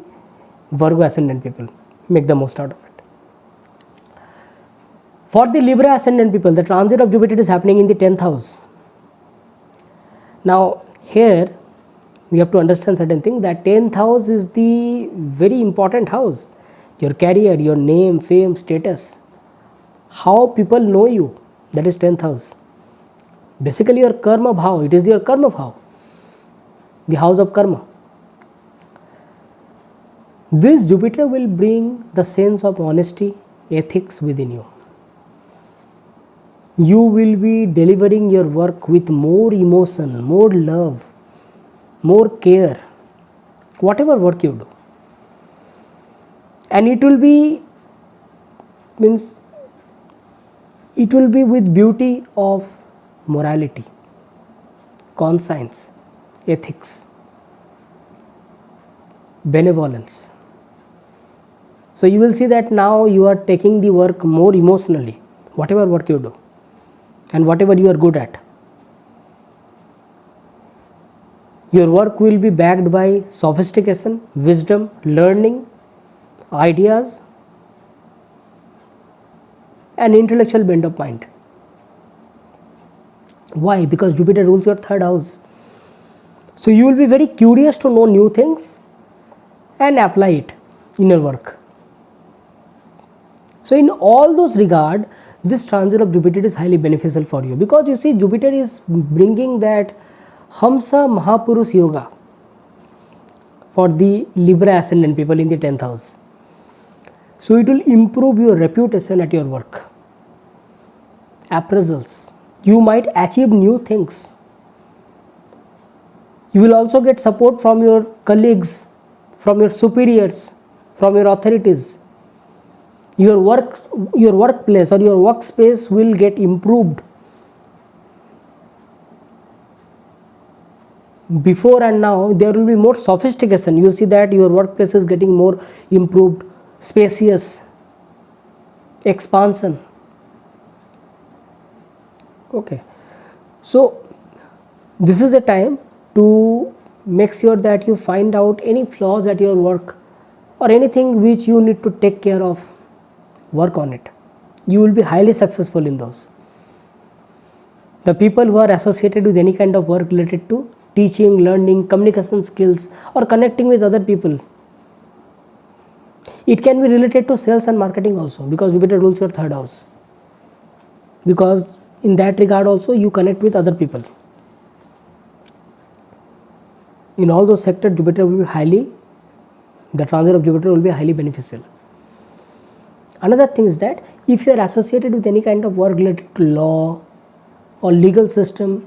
Virgo ascendant people. Make the most out of it. For the Libra ascendant people, the transit of Jupiter is happening in the 10th house. Now here we have to understand certain thing, that 10th house is the very important house. Your career, your name, fame, status, how people know you, that is 10th house. Basically your karma bhav, it is your karma bhav, the house of karma. This Jupiter will bring the sense of honesty, ethics within you. You will be delivering your work with more emotion, more love, more care, whatever work you do. And it will be with beauty of morality, conscience, ethics, benevolence. So you will see that now you are taking the work more emotionally, whatever work you do and whatever you are good at. Your work will be backed by sophistication, wisdom, learning, ideas and intellectual bent of mind. Why? Because Jupiter rules your 3rd house. So you will be very curious to know new things and apply it in your work. So in all those regard, this transit of Jupiter is highly beneficial for you, because you see Jupiter is bringing that Hamsa Mahapurush Yoga for the Libra ascendant people in the 10th house. So it will improve your reputation at your work, appraisals. You might achieve new things. You will also get support from your colleagues, from your superiors, from your authorities. Your workplace or your workspace will get improved. Before and now there will be more sophistication. You will see that your workplace is getting more improved, spacious, expansion. Okay, so this is a time to make sure that you find out any flaws at your work or anything which you need to take care of. Work on it. You will be highly successful in those. The people who are associated with any kind of work related to teaching, learning, communication skills or connecting with other people. It can be related to sales and marketing also, because Jupiter rules your 3rd house. Because in that regard also you connect with other people. In all those sectors, Jupiter will be the transit of Jupiter will be highly beneficial. Another thing is that if you are associated with any kind of work related to law or legal system,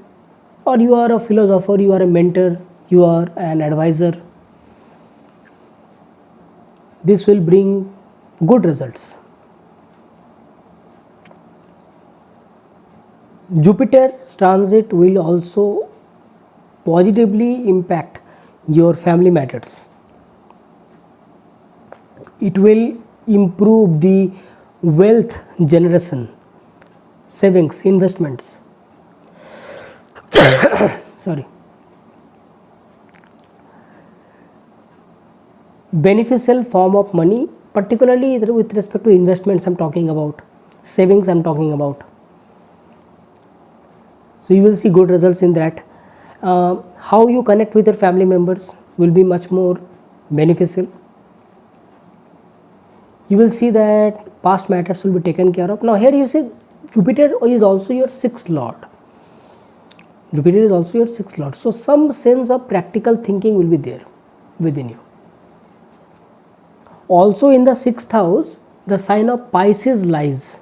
or you are a philosopher, you are a mentor, you are an advisor, this will bring good results. Jupiter's transit will also positively impact your family matters. It will improve the wealth generation, savings, investments. Sorry. beneficial form of money, particularly with respect to investments I'm talking about, savings I'm talking about. So you will see good results in that. How you connect with your family members will be much more beneficial. You will see that past matters will be taken care of. Now here you see Jupiter is also your 6th lord. Jupiter is also your 6th lord. So some sense of practical thinking will be there within you. Also in the 6th house, the sign of Pisces lies.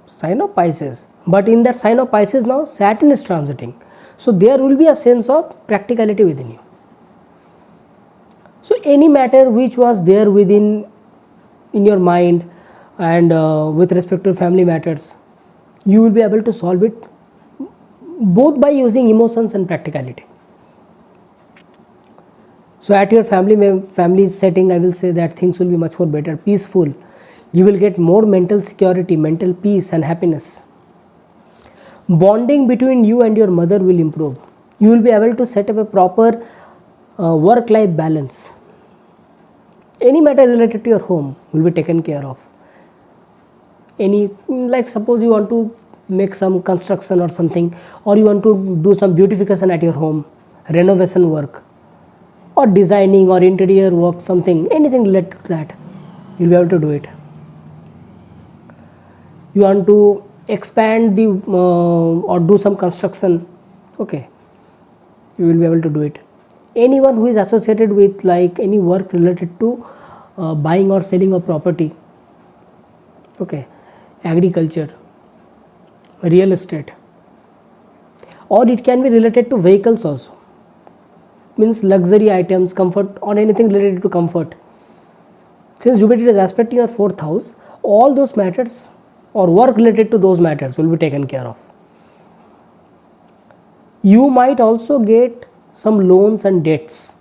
Sign of Pisces. But in that sign of Pisces now, Saturn is transiting. So there will be a sense of practicality within you. So any matter which was there within in your mind and with respect to family matters, you will be able to solve it both by using emotions and practicality. So at your family setting, I will say that things will be much more better, peaceful. You will get more mental security, mental peace and happiness. Bonding between you and your mother will improve. You will be able to set up a proper work-life balance. Any matter related to your home will be taken care of. Like suppose you want to make some construction or something, or you want to do some beautification at your home, renovation work, or designing or interior work, something, anything related to that, you'll be able to do it. You want to expand the or do some construction, okay, you will be able to do it. Anyone who is associated with like any work related to buying or selling of property, okay, agriculture, real estate, or it can be related to vehicles also, means luxury items, comfort, or anything related to comfort. Since Jupiter is aspecting your 4th house, all those matters or work related to those matters will be taken care of. You might also get some loans and debts.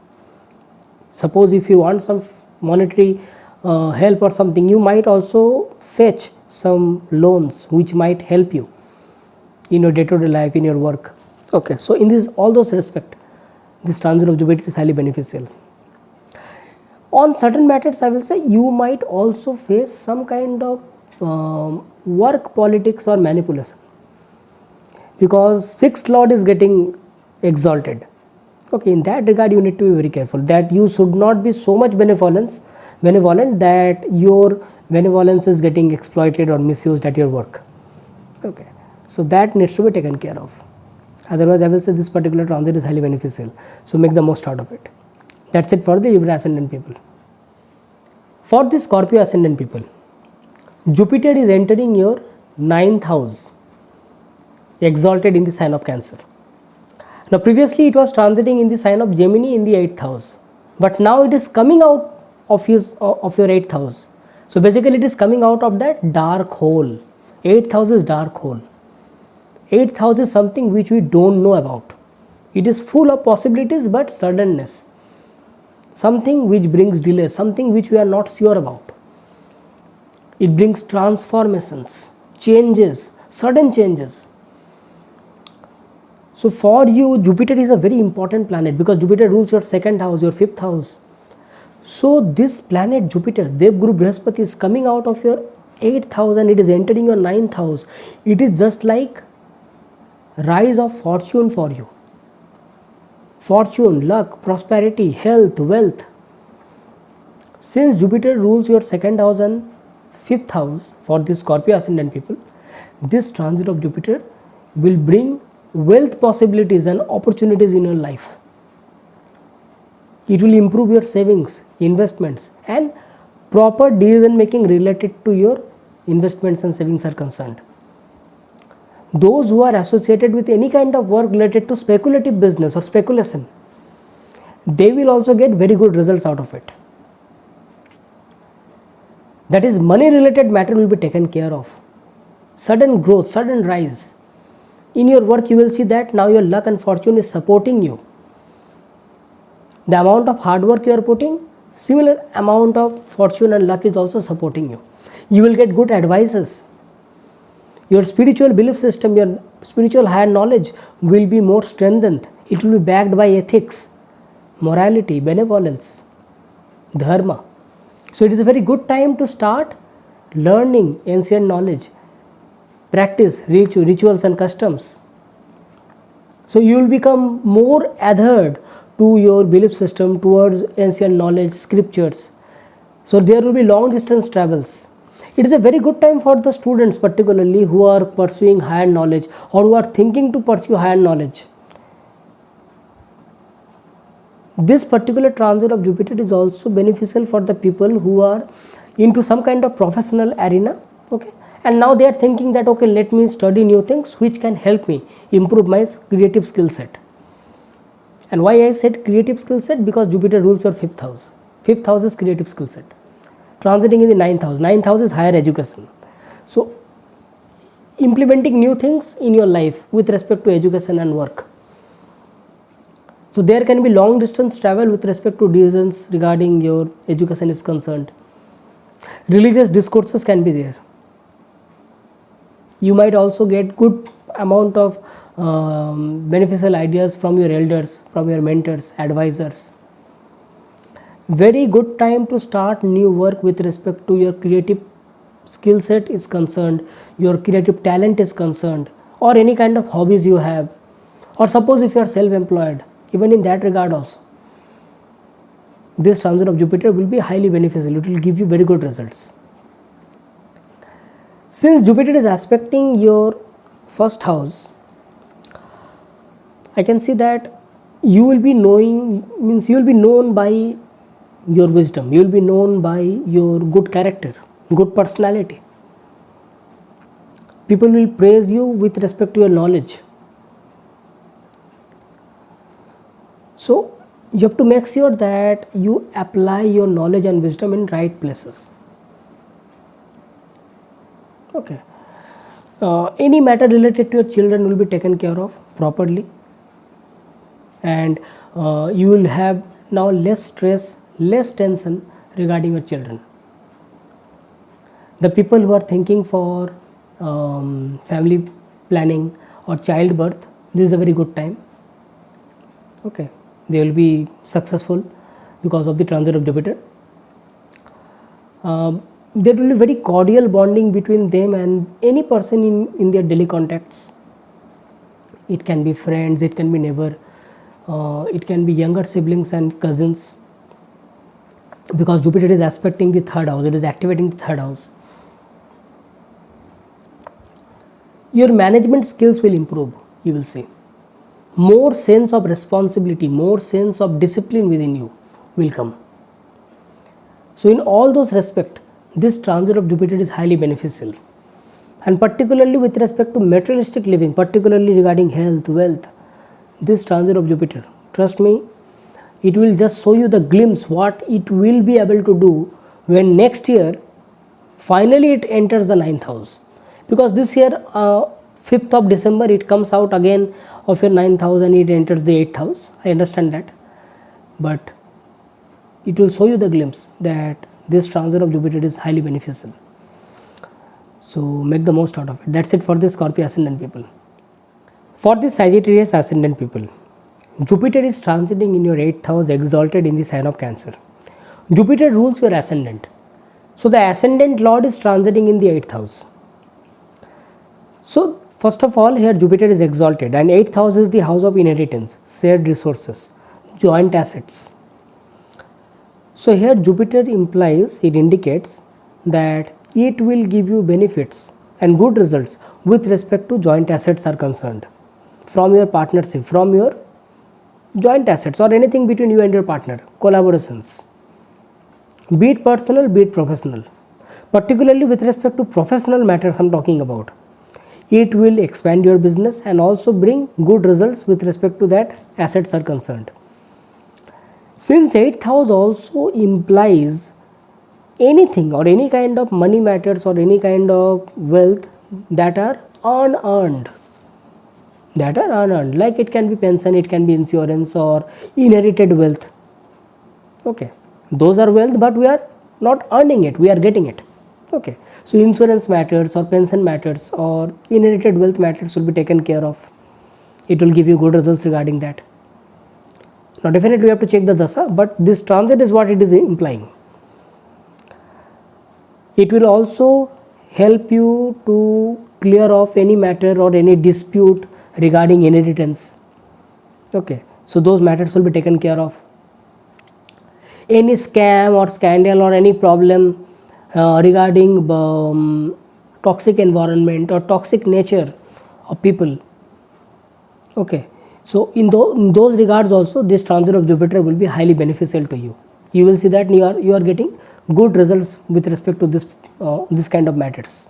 Suppose if you want some monetary help or something, you might also fetch some loans which might help you in your day-to-day life, in your work. Okay, so in all those respect, this transit of Jupiter is highly beneficial. On certain matters, I will say you might also face some kind of work politics or manipulation, because 6th lord is getting exalted. Okay, in that regard you need to be very careful that you should not be so much benevolent that your benevolence is getting exploited or misused at your work. Okay, so that needs to be taken care of. Otherwise, I will say this particular transit is highly beneficial. So make the most out of it. That's it for the Libra ascendant people. For the Scorpio ascendant people, Jupiter is entering your 9th house, exalted in the sign of Cancer. Now previously it was transiting in the sign of Gemini in the 8th house, but now it is coming out of your 8th house. So basically it is coming out of that dark hole. 8th house is dark hole. 8th house is something which we don't know about. It is full of possibilities but suddenness. Something which brings delay, something which we are not sure about. It brings transformations, changes, sudden changes. So for you, Jupiter is a very important planet because Jupiter rules your 2nd house, your 5th house. So this planet Jupiter, Dev Guru Brihaspati, is coming out of your 8th house and it is entering your 9th house. It is just like rise of fortune for you. Fortune, luck, prosperity, health, wealth. Since Jupiter rules your 2nd house and 5th house for the Scorpio ascendant people, this transit of Jupiter will bring wealth possibilities and opportunities in your life. It will improve your savings, investments, and proper decision making related to your investments and savings are concerned. Those who are associated with any kind of work related to speculative business or speculation, they will also get very good results out of it. That is, money related matter will be taken care of. Sudden growth, sudden rise. In your work you will see that now your luck and fortune is supporting you. The amount of hard work you are putting, similar amount of fortune and luck is also supporting you. You will get good advices. Your spiritual belief system, your spiritual higher knowledge will be more strengthened. It will be backed by ethics, morality, benevolence. dharma. So it is a very good time to start learning ancient knowledge, practice rituals and customs. So you will become more adhered to your belief system towards ancient knowledge, scriptures. So there will be long distance travels. It is a very good time for the students, particularly who are pursuing higher knowledge or who are thinking to pursue higher knowledge. This particular transit of Jupiter is also beneficial for the people who are into some kind of professional arena, okay, and now they are thinking that, okay, let me study new things which can help me improve my creative skill set. And why I said creative skill set? Because Jupiter rules your 5th house. 5th house is creative skill set. Transiting in the 9th house. 9th house is higher education. So implementing new things in your life with respect to education and work. So there can be long distance travel with respect to decisions regarding your education is concerned. Religious discourses can be there. You might also get good amount of beneficial ideas from your elders, from your mentors, advisors. Very good time to start new work with respect to your creative skill set is concerned, your creative talent is concerned, or any kind of hobbies you have, or suppose if you are self-employed, even in that regard also. This transit of Jupiter will be highly beneficial. It will give you very good results. Since Jupiter is aspecting your 1st house, I can see that you will be known by your wisdom, you will be known by your good character, good personality. People will praise you with respect to your knowledge. So you have to make sure that you apply your knowledge and wisdom in right places. Okay. Any matter related to your children will be taken care of properly, and you will have now less stress, less tension regarding your children. The people who are thinking for family planning or childbirth, this is a very good time. Okay, they will be successful because of the transit of Jupiter. There will be very cordial bonding between them and any person in their daily contacts. It can be friends, it can be neighbor, it can be younger siblings and cousins. Because Jupiter is aspecting the 3rd house, it is activating the 3rd house. Your management skills will improve, you will see. More sense of responsibility, more sense of discipline within you will come. So in all those respects, this transit of Jupiter is highly beneficial, and particularly with respect to materialistic living, particularly regarding health, wealth, this transit of Jupiter, trust me, it will just show you the glimpse what it will be able to do when next year finally it enters the 9th house. Because this year 5th of December it comes out again of your 9th house and it enters the 8th house. I understand that, but it will show you the glimpse that this transit of Jupiter is highly beneficial. So make the most out of it. That's it for the Scorpio ascendant people. For the Sagittarius ascendant people, Jupiter is transiting in your 8th house, exalted in the sign of Cancer. Jupiter rules your ascendant. So the ascendant lord is transiting in the 8th house. So first of all, here Jupiter is exalted, and 8th house is the house of inheritance, shared resources, joint assets. So here Jupiter implies, it indicates that it will give you benefits and good results with respect to joint assets are concerned, from your partnership, from your joint assets or anything between you and your partner, collaborations, be it personal, be it professional. Particularly with respect to professional matters I am talking about, it will expand your business and also bring good results with respect to that assets are concerned. Since 8th house also implies anything or any kind of money matters or any kind of wealth that are unearned, like it can be pension, it can be insurance or inherited wealth. Okay, those are wealth, but we are not earning it, we are getting it. Okay, so insurance matters or pension matters or inherited wealth matters will be taken care of. It will give you good results regarding that. Now definitely we have to check the dasa, but this transit is what it is implying. It will also help you to clear off any matter or any dispute regarding inheritance. Okay, so those matters will be taken care of. Any scam or scandal or any problem regarding toxic environment or toxic nature of people. Okay, so in those regards also, this transit of Jupiter will be highly beneficial to you. You will see that you are getting good results with respect to this kind of matters.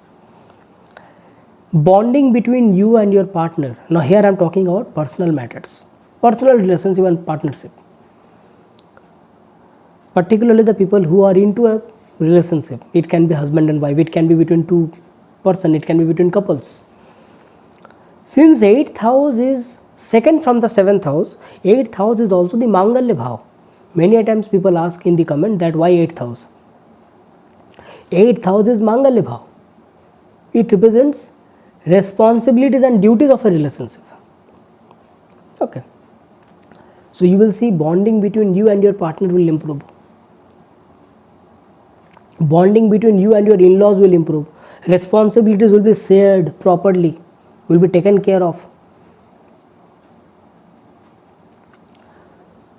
Bonding between you and your partner. Now here I am talking about personal matters, personal relationship and partnership. Particularly the people who are into a relationship. It can be husband and wife, it can be between two person, it can be between couples. Since 8th house is second from the 7th house, 8th house is also the Mangalya Bhav. Many a times people ask in the comment that why 8th house? 8th house is Mangalya Bhav. It represents responsibilities and duties of a relationship. Okay. So you will see bonding between you and your partner will improve. Bonding between you and your in-laws will improve. Responsibilities will be shared properly, will be taken care of.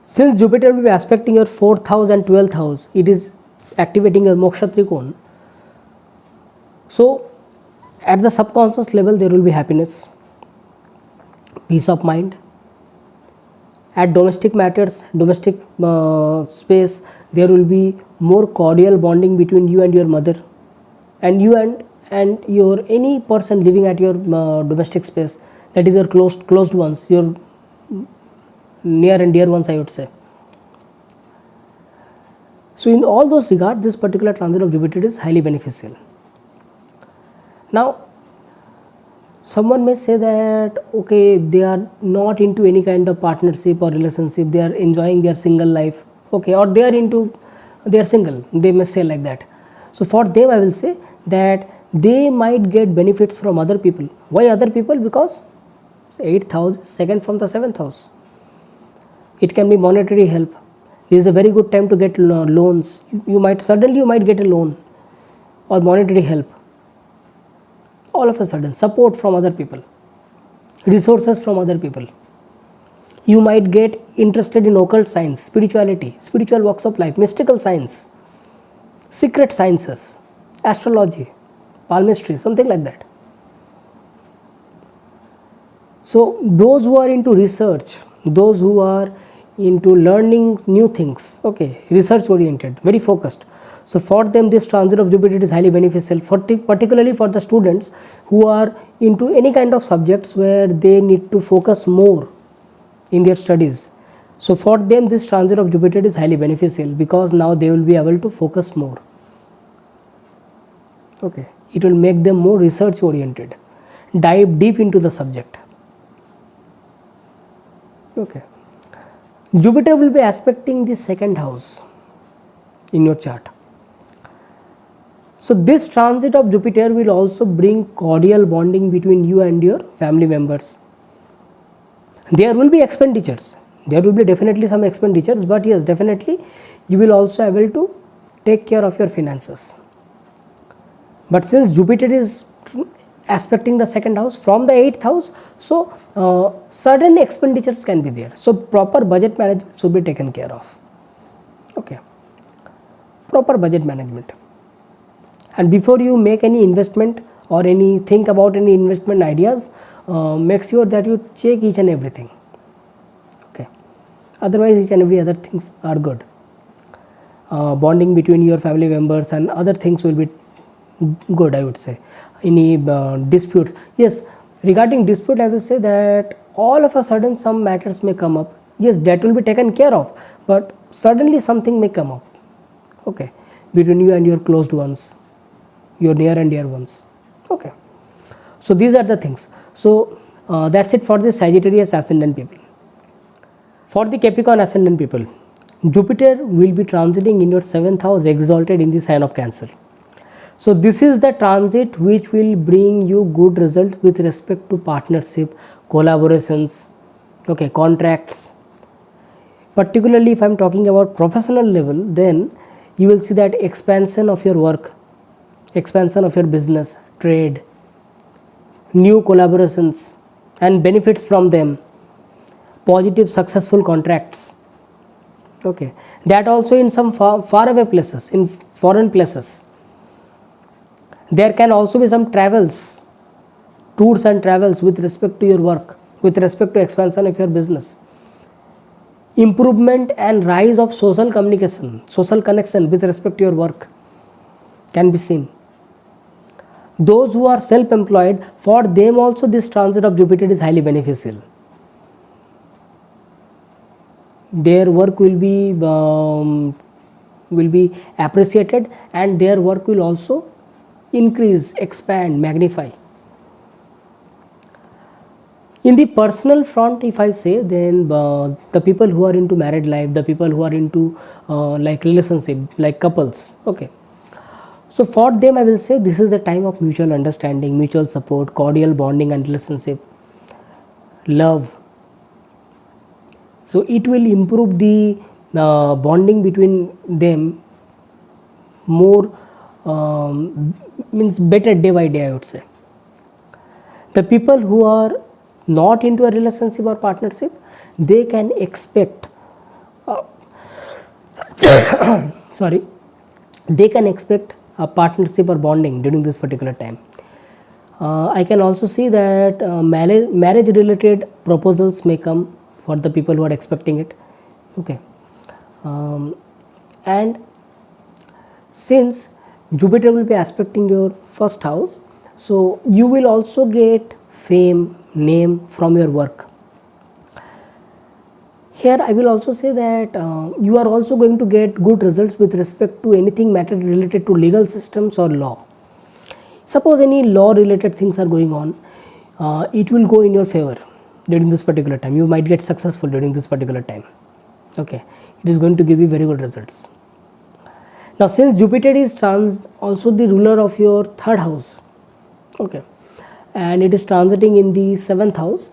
Since Jupiter will be aspecting your 4th house and 12th house, it is activating your Moksha Trikona. So at the subconscious level there will be happiness, peace of mind. At domestic matters, domestic space, there will be more cordial bonding between you and your mother, and you and your any person living at your domestic space, that is your closed ones, your near and dear ones, I would say. So in all those regards, this particular transit of Jupiter is highly beneficial. Now someone may say that okay, they are not into any kind of partnership or relationship, they are enjoying their single life, okay, or they are single, they may say like that. So for them I will say that they might get benefits from other people. Why other people? Because 8th house is second from the 7th house. It can be monetary help. This is a very good time to get loans. You might get a loan or monetary help. All of a sudden, support from other people, resources from other people. You might get interested in occult science, spirituality, spiritual walks of life, mystical science, secret sciences, astrology, palmistry, something like that. So those who are into research, those who are into learning new things, okay, research oriented, very focused. So for them this transit of Jupiter is highly beneficial, particularly for the students who are into any kind of subjects where they need to focus more in their studies. So for them this transit of Jupiter is highly beneficial, because now they will be able to focus more. Okay, it will make them more research oriented, dive deep into the subject. Okay, Jupiter will be aspecting the 2nd house in your chart. So this transit of Jupiter will also bring cordial bonding between you and your family members. There will be expenditures, there will be definitely some expenditures, but yes, definitely you will also able to take care of your finances. But since Jupiter is aspecting the 2nd house from the 8th house, so sudden expenditures can be there. So proper budget management should be taken care of. Okay, proper budget management. And before you make any investment or think about any investment ideas, make sure that you check each and everything. Okay, otherwise each and every other things are good. Bonding between your family members and other things will be good, I would say. Any disputes, yes, regarding dispute I will say that all of a sudden some matters may come up. Yes, that will be taken care of, but suddenly something may come up, okay, between you and your closed ones, your near and dear ones. Okay, so these are the things. So that's it for the Sagittarius ascendant people. For the Capricorn ascendant people, Jupiter will be transiting in your 7th house, exalted in the sign of Cancer. So this is the transit which will bring you good results with respect to partnership, collaborations, okay, contracts. Particularly if I am talking about professional level, then you will see that expansion of your work, expansion of your business, trade, new collaborations and benefits from them, positive successful contracts. Okay, that also in some far away places, in foreign places. There can also be some travels, tours and travels with respect to your work, with respect to expansion of your business. Improvement and rise of social communication, social connection with respect to your work can be seen. Those who are self-employed, for them also this transit of Jupiter is highly beneficial. Their work will be appreciated, and their work will also increase, expand, magnify. In the personal front, if I say, then the people who are into married life, the people who are into like relationship, like couples, okay, so for them I will say this is the time of mutual understanding, mutual support, cordial bonding and relationship, love. So it will improve the bonding between them more, means better day by day, I would say. The people who are not into a relationship or partnership, they can expect sorry, they can expect a partnership or bonding during this particular time. I can also see that marriage related proposals may come for the people who are expecting it. Okay, and since Jupiter will be aspecting your first house, so you will also get fame, name from your work. Here I will also say that you are also going to get good results with respect to anything matter related to legal systems or law. Suppose any law related things are going on, it will go in your favor during this particular time. You might get successful during this particular time. Okay, it is going to give you very good results. Now since Jupiter is also the ruler of your third house, okay, and it is transiting in the 7th house,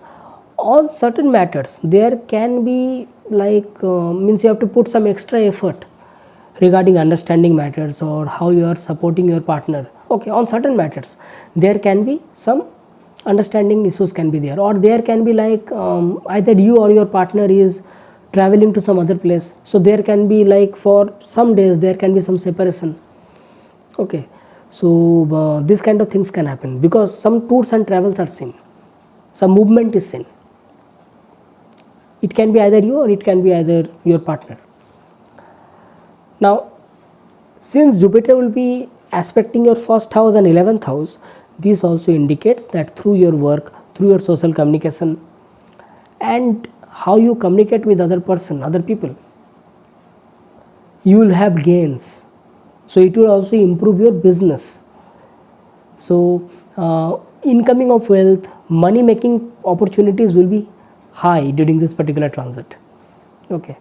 on certain matters there can be like means you have to put some extra effort regarding understanding matters or how you are supporting your partner. Okay, on certain matters there can be some understanding issues can be there, or there can be like either you or your partner is traveling to some other place, so there can be like for some days there can be some separation. Okay, so this kind of things can happen because some tours and travels are seen, some movement is seen. It can be either you or it can be either your partner. Now since Jupiter will be aspecting your first house and 11th house, this also indicates that through your work, through your social communication and how you communicate with other people, you will have gains. So it will also improve your business. So incoming of wealth, money making opportunities will be high during this particular transit. Okay,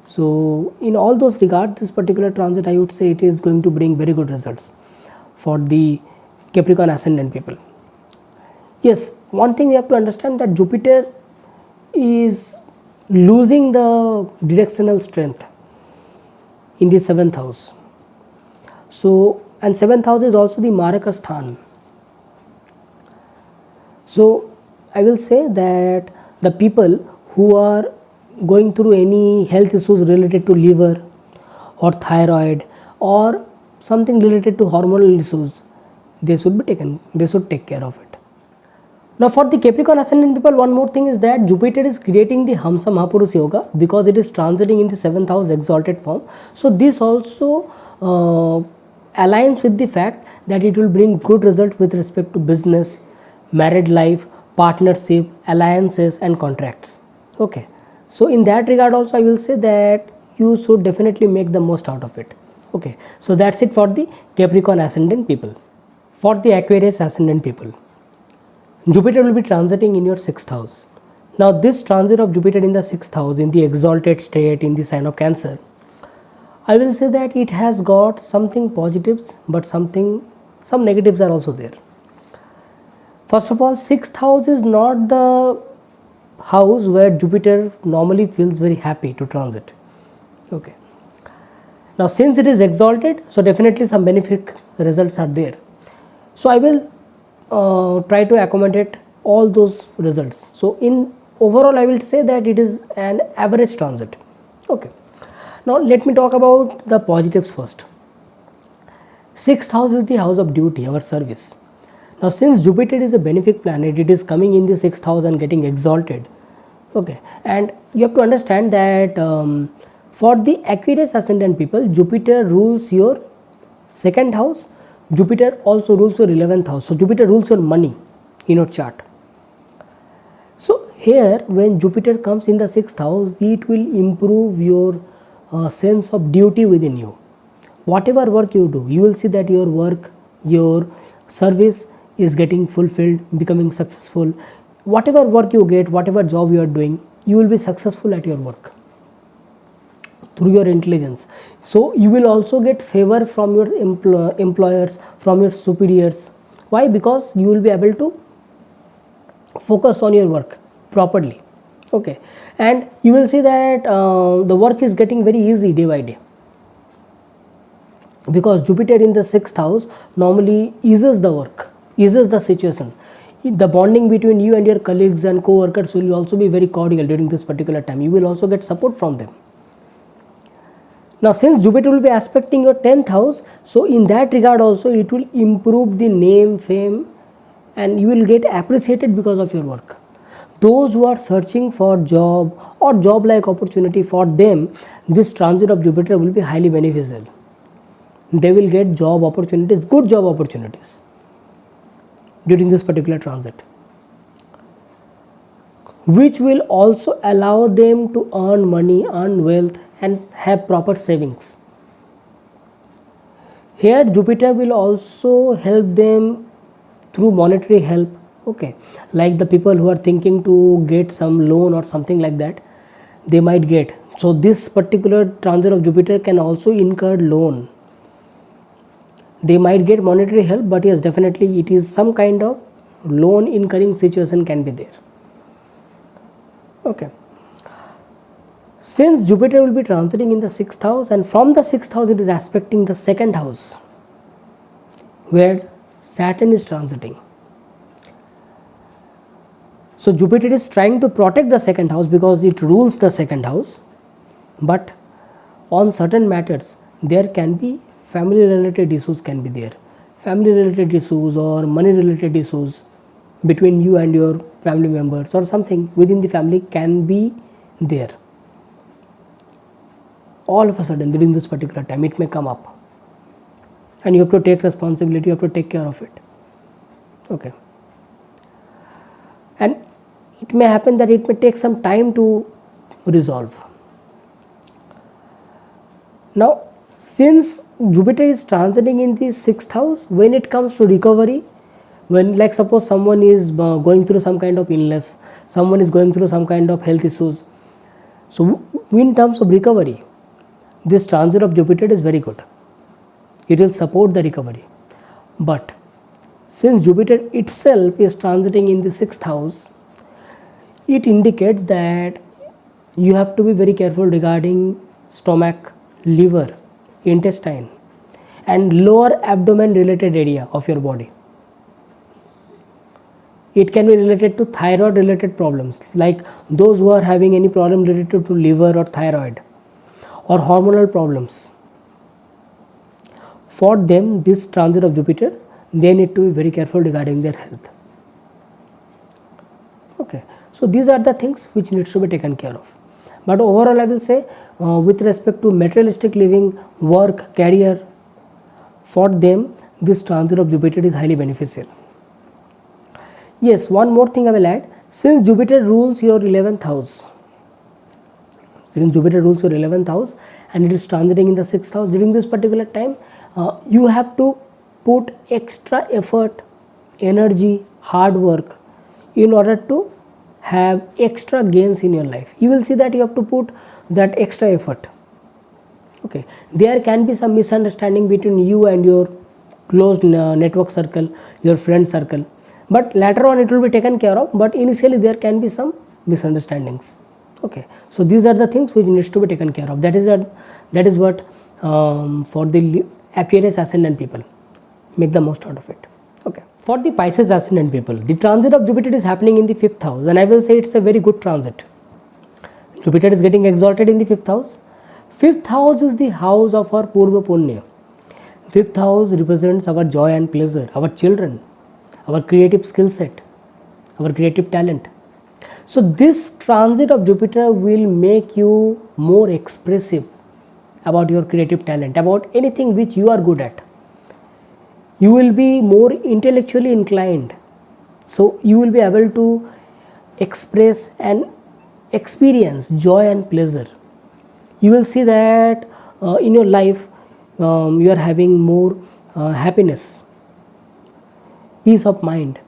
so in all those regards, this particular transit, I would say it is going to bring very good results for the Capricorn ascendant people. Yes, one thing we have to understand that Jupiter is losing the directional strength in the 7th house. So, and 7th house is also the Maraka Sthan. So I will say that the people who are going through any health issues related to liver or thyroid or something related to hormonal issues, they should take care of it. Now for the Capricorn ascendant people, one more thing is that Jupiter is creating the Hamsa Mahapurush Yoga because it is transiting in the 7th house exalted form. So this also aligns with the fact that it will bring good results with respect to business, married life, partnership, alliances and contracts. Okay, so in that regard also I will say that you should definitely make the most out of it. Okay, so that's it for the Capricorn ascendant people. For the Aquarius ascendant people, Jupiter will be transiting in your 6th house. Now this transit of Jupiter in the 6th house, in the exalted state, in the sign of Cancer, I will say that it has got something positives, but some negatives are also there. First of all, 6th house is not the house where Jupiter normally feels very happy to transit. Okay. Now since it is exalted, so definitely some benefic results are there. So I will try to accommodate all those results. So in overall I will say that it is an average transit. Okay. Now let me talk about the positives first. 6th house is the house of duty, our service. Now since Jupiter is a benefic planet, it is coming in the 6th house and getting exalted. Okay, and you have to understand that for the Aquarius ascendant people, Jupiter rules your 2nd house. Jupiter also rules your 11th house. So Jupiter rules your money in your chart. So here when Jupiter comes in the 6th house, it will improve your sense of duty within you. Whatever work you do, you will see that your work, your service is getting fulfilled, becoming successful. Whatever work you get, whatever job you are doing, you will be successful at your work through your intelligence. So you will also get favor from your employers, from your superiors. Why? Because you will be able to focus on your work properly. Okay, and you will see that the work is getting very easy day by day, because Jupiter in the 6th house normally eases the work, eases the situation. The bonding between you and your colleagues and co-workers will also be very cordial during this particular time. You will also get support from them. Now since Jupiter will be aspecting your 10th house, so in that regard also it will improve the name, fame, and you will get appreciated because of your work. Those who are searching for job or job like opportunity, for them this transit of Jupiter will be highly beneficial. They will get job opportunities, good job opportunities during this particular transit, which will also allow them to earn money, earn wealth, and have proper savings. Here Jupiter will also help them through monetary help. Okay, like the people who are thinking to get some loan or something like that, they might get. So this particular transit of Jupiter can also incur loan. They might get monetary help, but yes, definitely it is some kind of loan incurring situation can be there. Okay, since Jupiter will be transiting in the 6th house, and from the 6th house it is aspecting the 2nd house where Saturn is transiting. So Jupiter is trying to protect the 2nd house because it rules the 2nd house, but on certain matters there can be family related issues can be there. Family related issues or money related issues between you and your family members or something within the family can be there. All of a sudden during this particular time it may come up, and you have to take responsibility, you have to take care of it. Okay, and it may happen that it may take some time to resolve. Now since Jupiter is transiting in the 6th house, when it comes to recovery, when like suppose someone is going through some kind of illness, someone is going through some kind of health issues, so in terms of recovery this transit of Jupiter is very good. It will support the recovery. But since Jupiter itself is transiting in the 6th house, it indicates that you have to be very careful regarding stomach, liver, intestine and lower abdomen related area of your body. It can be related to thyroid related problems, like those who are having any problem related to liver or thyroid or hormonal problems. For them this transit of Jupiter, they need to be very careful regarding their health. Okay, so these are the things which needs to be taken care of. But overall I will say with respect to materialistic living, work, career, for them this transit of Jupiter is highly beneficial. Yes, one more thing I will add. Since Jupiter rules your 11th house, and it is transiting in the 6th house, during this particular time you have to put extra effort, energy, hard work in order to have extra gains in your life. You will see that you have to put that extra effort. Okay, there can be some misunderstanding between you and your closed network circle, your friend circle, but later on it will be taken care of. But initially there can be some misunderstandings. Okay, so these are the things which needs to be taken care of. That is what for the Aquarius ascendant people, make the most out of it. Okay, for the Pisces ascendant people, the transit of Jupiter is happening in the 5th house, and I will say it's a very good transit. Jupiter is getting exalted in the 5th house. 5th house is the house of our Purva Punya. 5th house represents our joy and pleasure, our children, our creative skill set, our creative talent. So this transit of Jupiter will make you more expressive about your creative talent, about anything which you are good at. You will be more intellectually inclined, so you will be able to express and experience joy and pleasure. You will see that in your life you are having more happiness, peace of mind,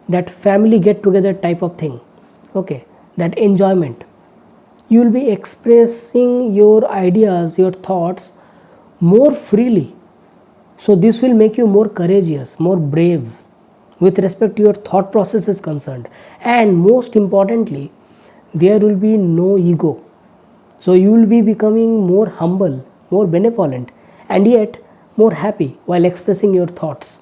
that family get together type of thing. Okay, that enjoyment. You will be expressing your ideas, your thoughts more freely. So this will make you more courageous, more brave with respect to your thought process is concerned. And most importantly, there will be no ego. So you will be becoming more humble, more benevolent, and yet more happy while expressing your thoughts.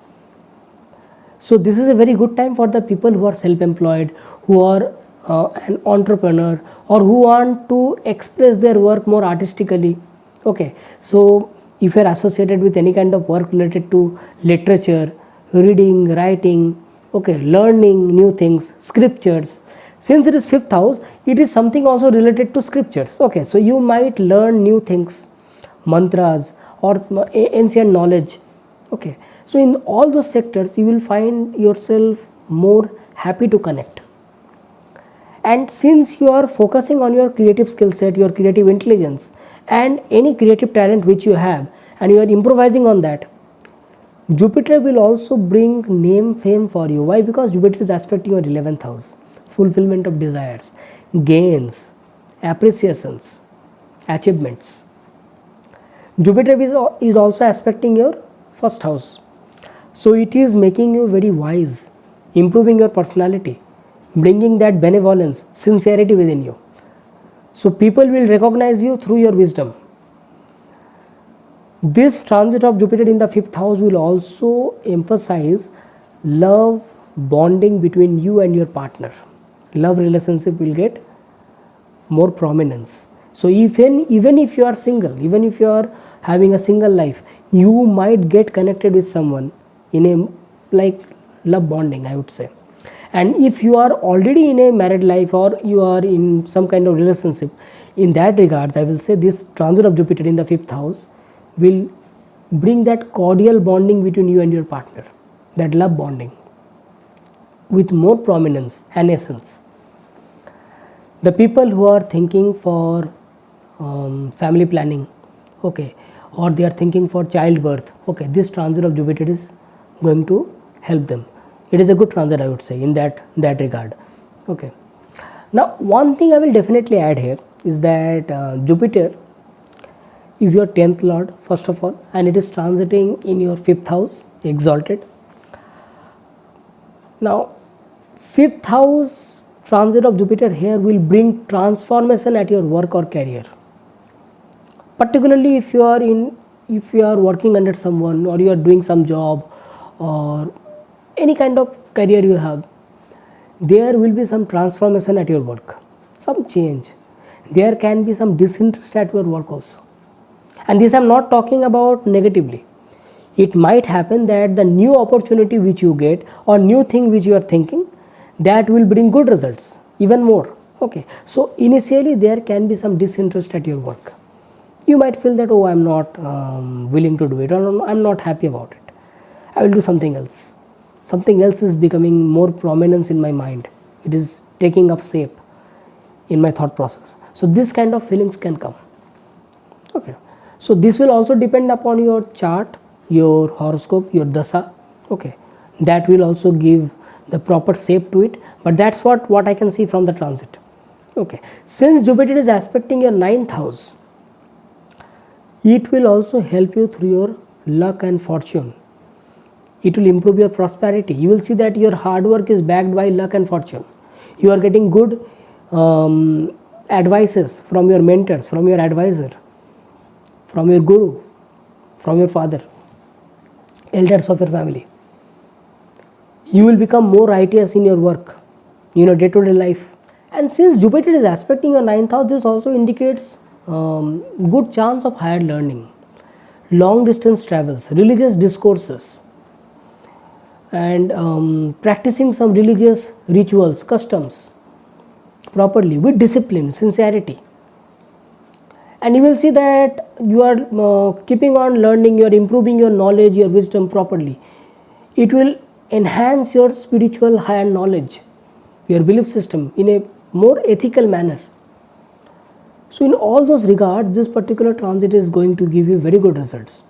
So this is a very good time for the people who are self-employed, who are an entrepreneur, or who want to express their work more artistically. Okay, so if you are associated with any kind of work related to literature, reading, writing, okay, learning new things, scriptures, since it is 5th house, it is something also related to scriptures. Okay, so you might learn new things, mantras or ancient knowledge. Okay, so in all those sectors you will find yourself more happy to connect. And since you are focusing on your creative skill set, your creative intelligence, and any creative talent which you have, and you are improvising on that, Jupiter will also bring name, fame for you. Why? Because Jupiter is aspecting your 11th house. Fulfillment of desires, gains, appreciations, achievements. Jupiter is also aspecting your 1st house. So it is making you very wise, improving your personality, bringing that benevolence, sincerity within you. So people will recognize you through your wisdom. This transit of Jupiter in the 5th house will also emphasize love, bonding between you and your partner. Love relationship will get more prominence. So even if you are single, even if you are having a single life, you might get connected with someone in a like love bonding, I would say. And if you are already in a married life or you are in some kind of relationship, in that regards I will say this transit of Jupiter in the 5th house will bring that cordial bonding between you and your partner, that love bonding with more prominence and essence. The people who are thinking for family planning, okay, or they are thinking for childbirth, okay, this transit of Jupiter is going to help them. It is a good transit, I would say, in that regard. Okay. Now, one thing I will definitely add here is that Jupiter is your 10th lord, first of all, and it is transiting in your 5th house, exalted. Now, 5th house transit of Jupiter here will bring transformation at your work or career. Particularly if you are working under someone, or you are doing some job, or any kind of career you have, there will be some transformation at your work, some change. There can be some disinterest at your work also. And this I am not talking about negatively. It might happen that the new opportunity which you get, or new thing which you are thinking, that will bring good results, even more. Okay, so initially there can be some disinterest at your work. You might feel that, oh, I am not willing to do it, or I am not happy about it, I will do something else. Something else is becoming more prominence in my mind. It is taking up shape in my thought process. So this kind of feelings can come. Okay, so this will also depend upon your chart, your horoscope, your dasa. Okay, that will also give the proper shape to it, but that's what I can see from the transit. Okay, since Jupiter is aspecting your 9th house, it will also help you through your luck and fortune. It will improve your prosperity. You will see that your hard work is backed by luck and fortune. You are getting good advices from your mentors, from your advisor, from your guru, from your father, elders of your family. You will become more righteous in your work, day-to-day life. And since Jupiter is aspecting your 9th house, this also indicates good chance of higher learning, long distance travels, religious discourses, and practicing some religious rituals, customs properly with discipline, sincerity. And you will see that you are keeping on learning, you are improving your knowledge, your wisdom properly. It will enhance your spiritual higher knowledge, your belief system in a more ethical manner. So in all those regards, this particular transit is going to give you very good results.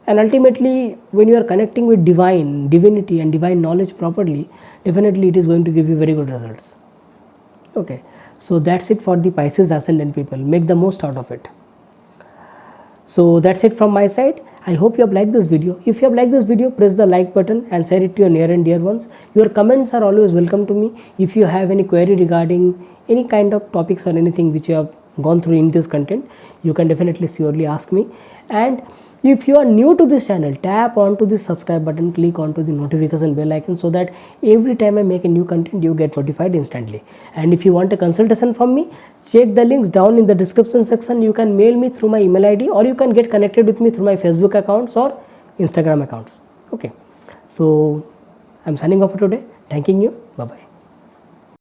And ultimately, when you are connecting with divinity and divine knowledge properly, definitely it is going to give you very good results. Okay, so that's it for the Pisces ascendant people. Make the most out of it. So that's it from my side. I hope you have liked this video. If you have liked this video, press the like button and share it to your near and dear ones. Your comments are always welcome to me. If you have any query regarding any kind of topics or anything which you have gone through in this content, you can definitely surely ask me. And if you are new to this channel, tap onto the subscribe button, click onto the notification bell icon so that every time I make a new content, you get notified instantly. And if you want a consultation from me, check the links down in the description section. You can mail me through my email ID, or you can get connected with me through my Facebook accounts or Instagram accounts. Okay, so I'm signing off for today. Thanking you. Bye bye.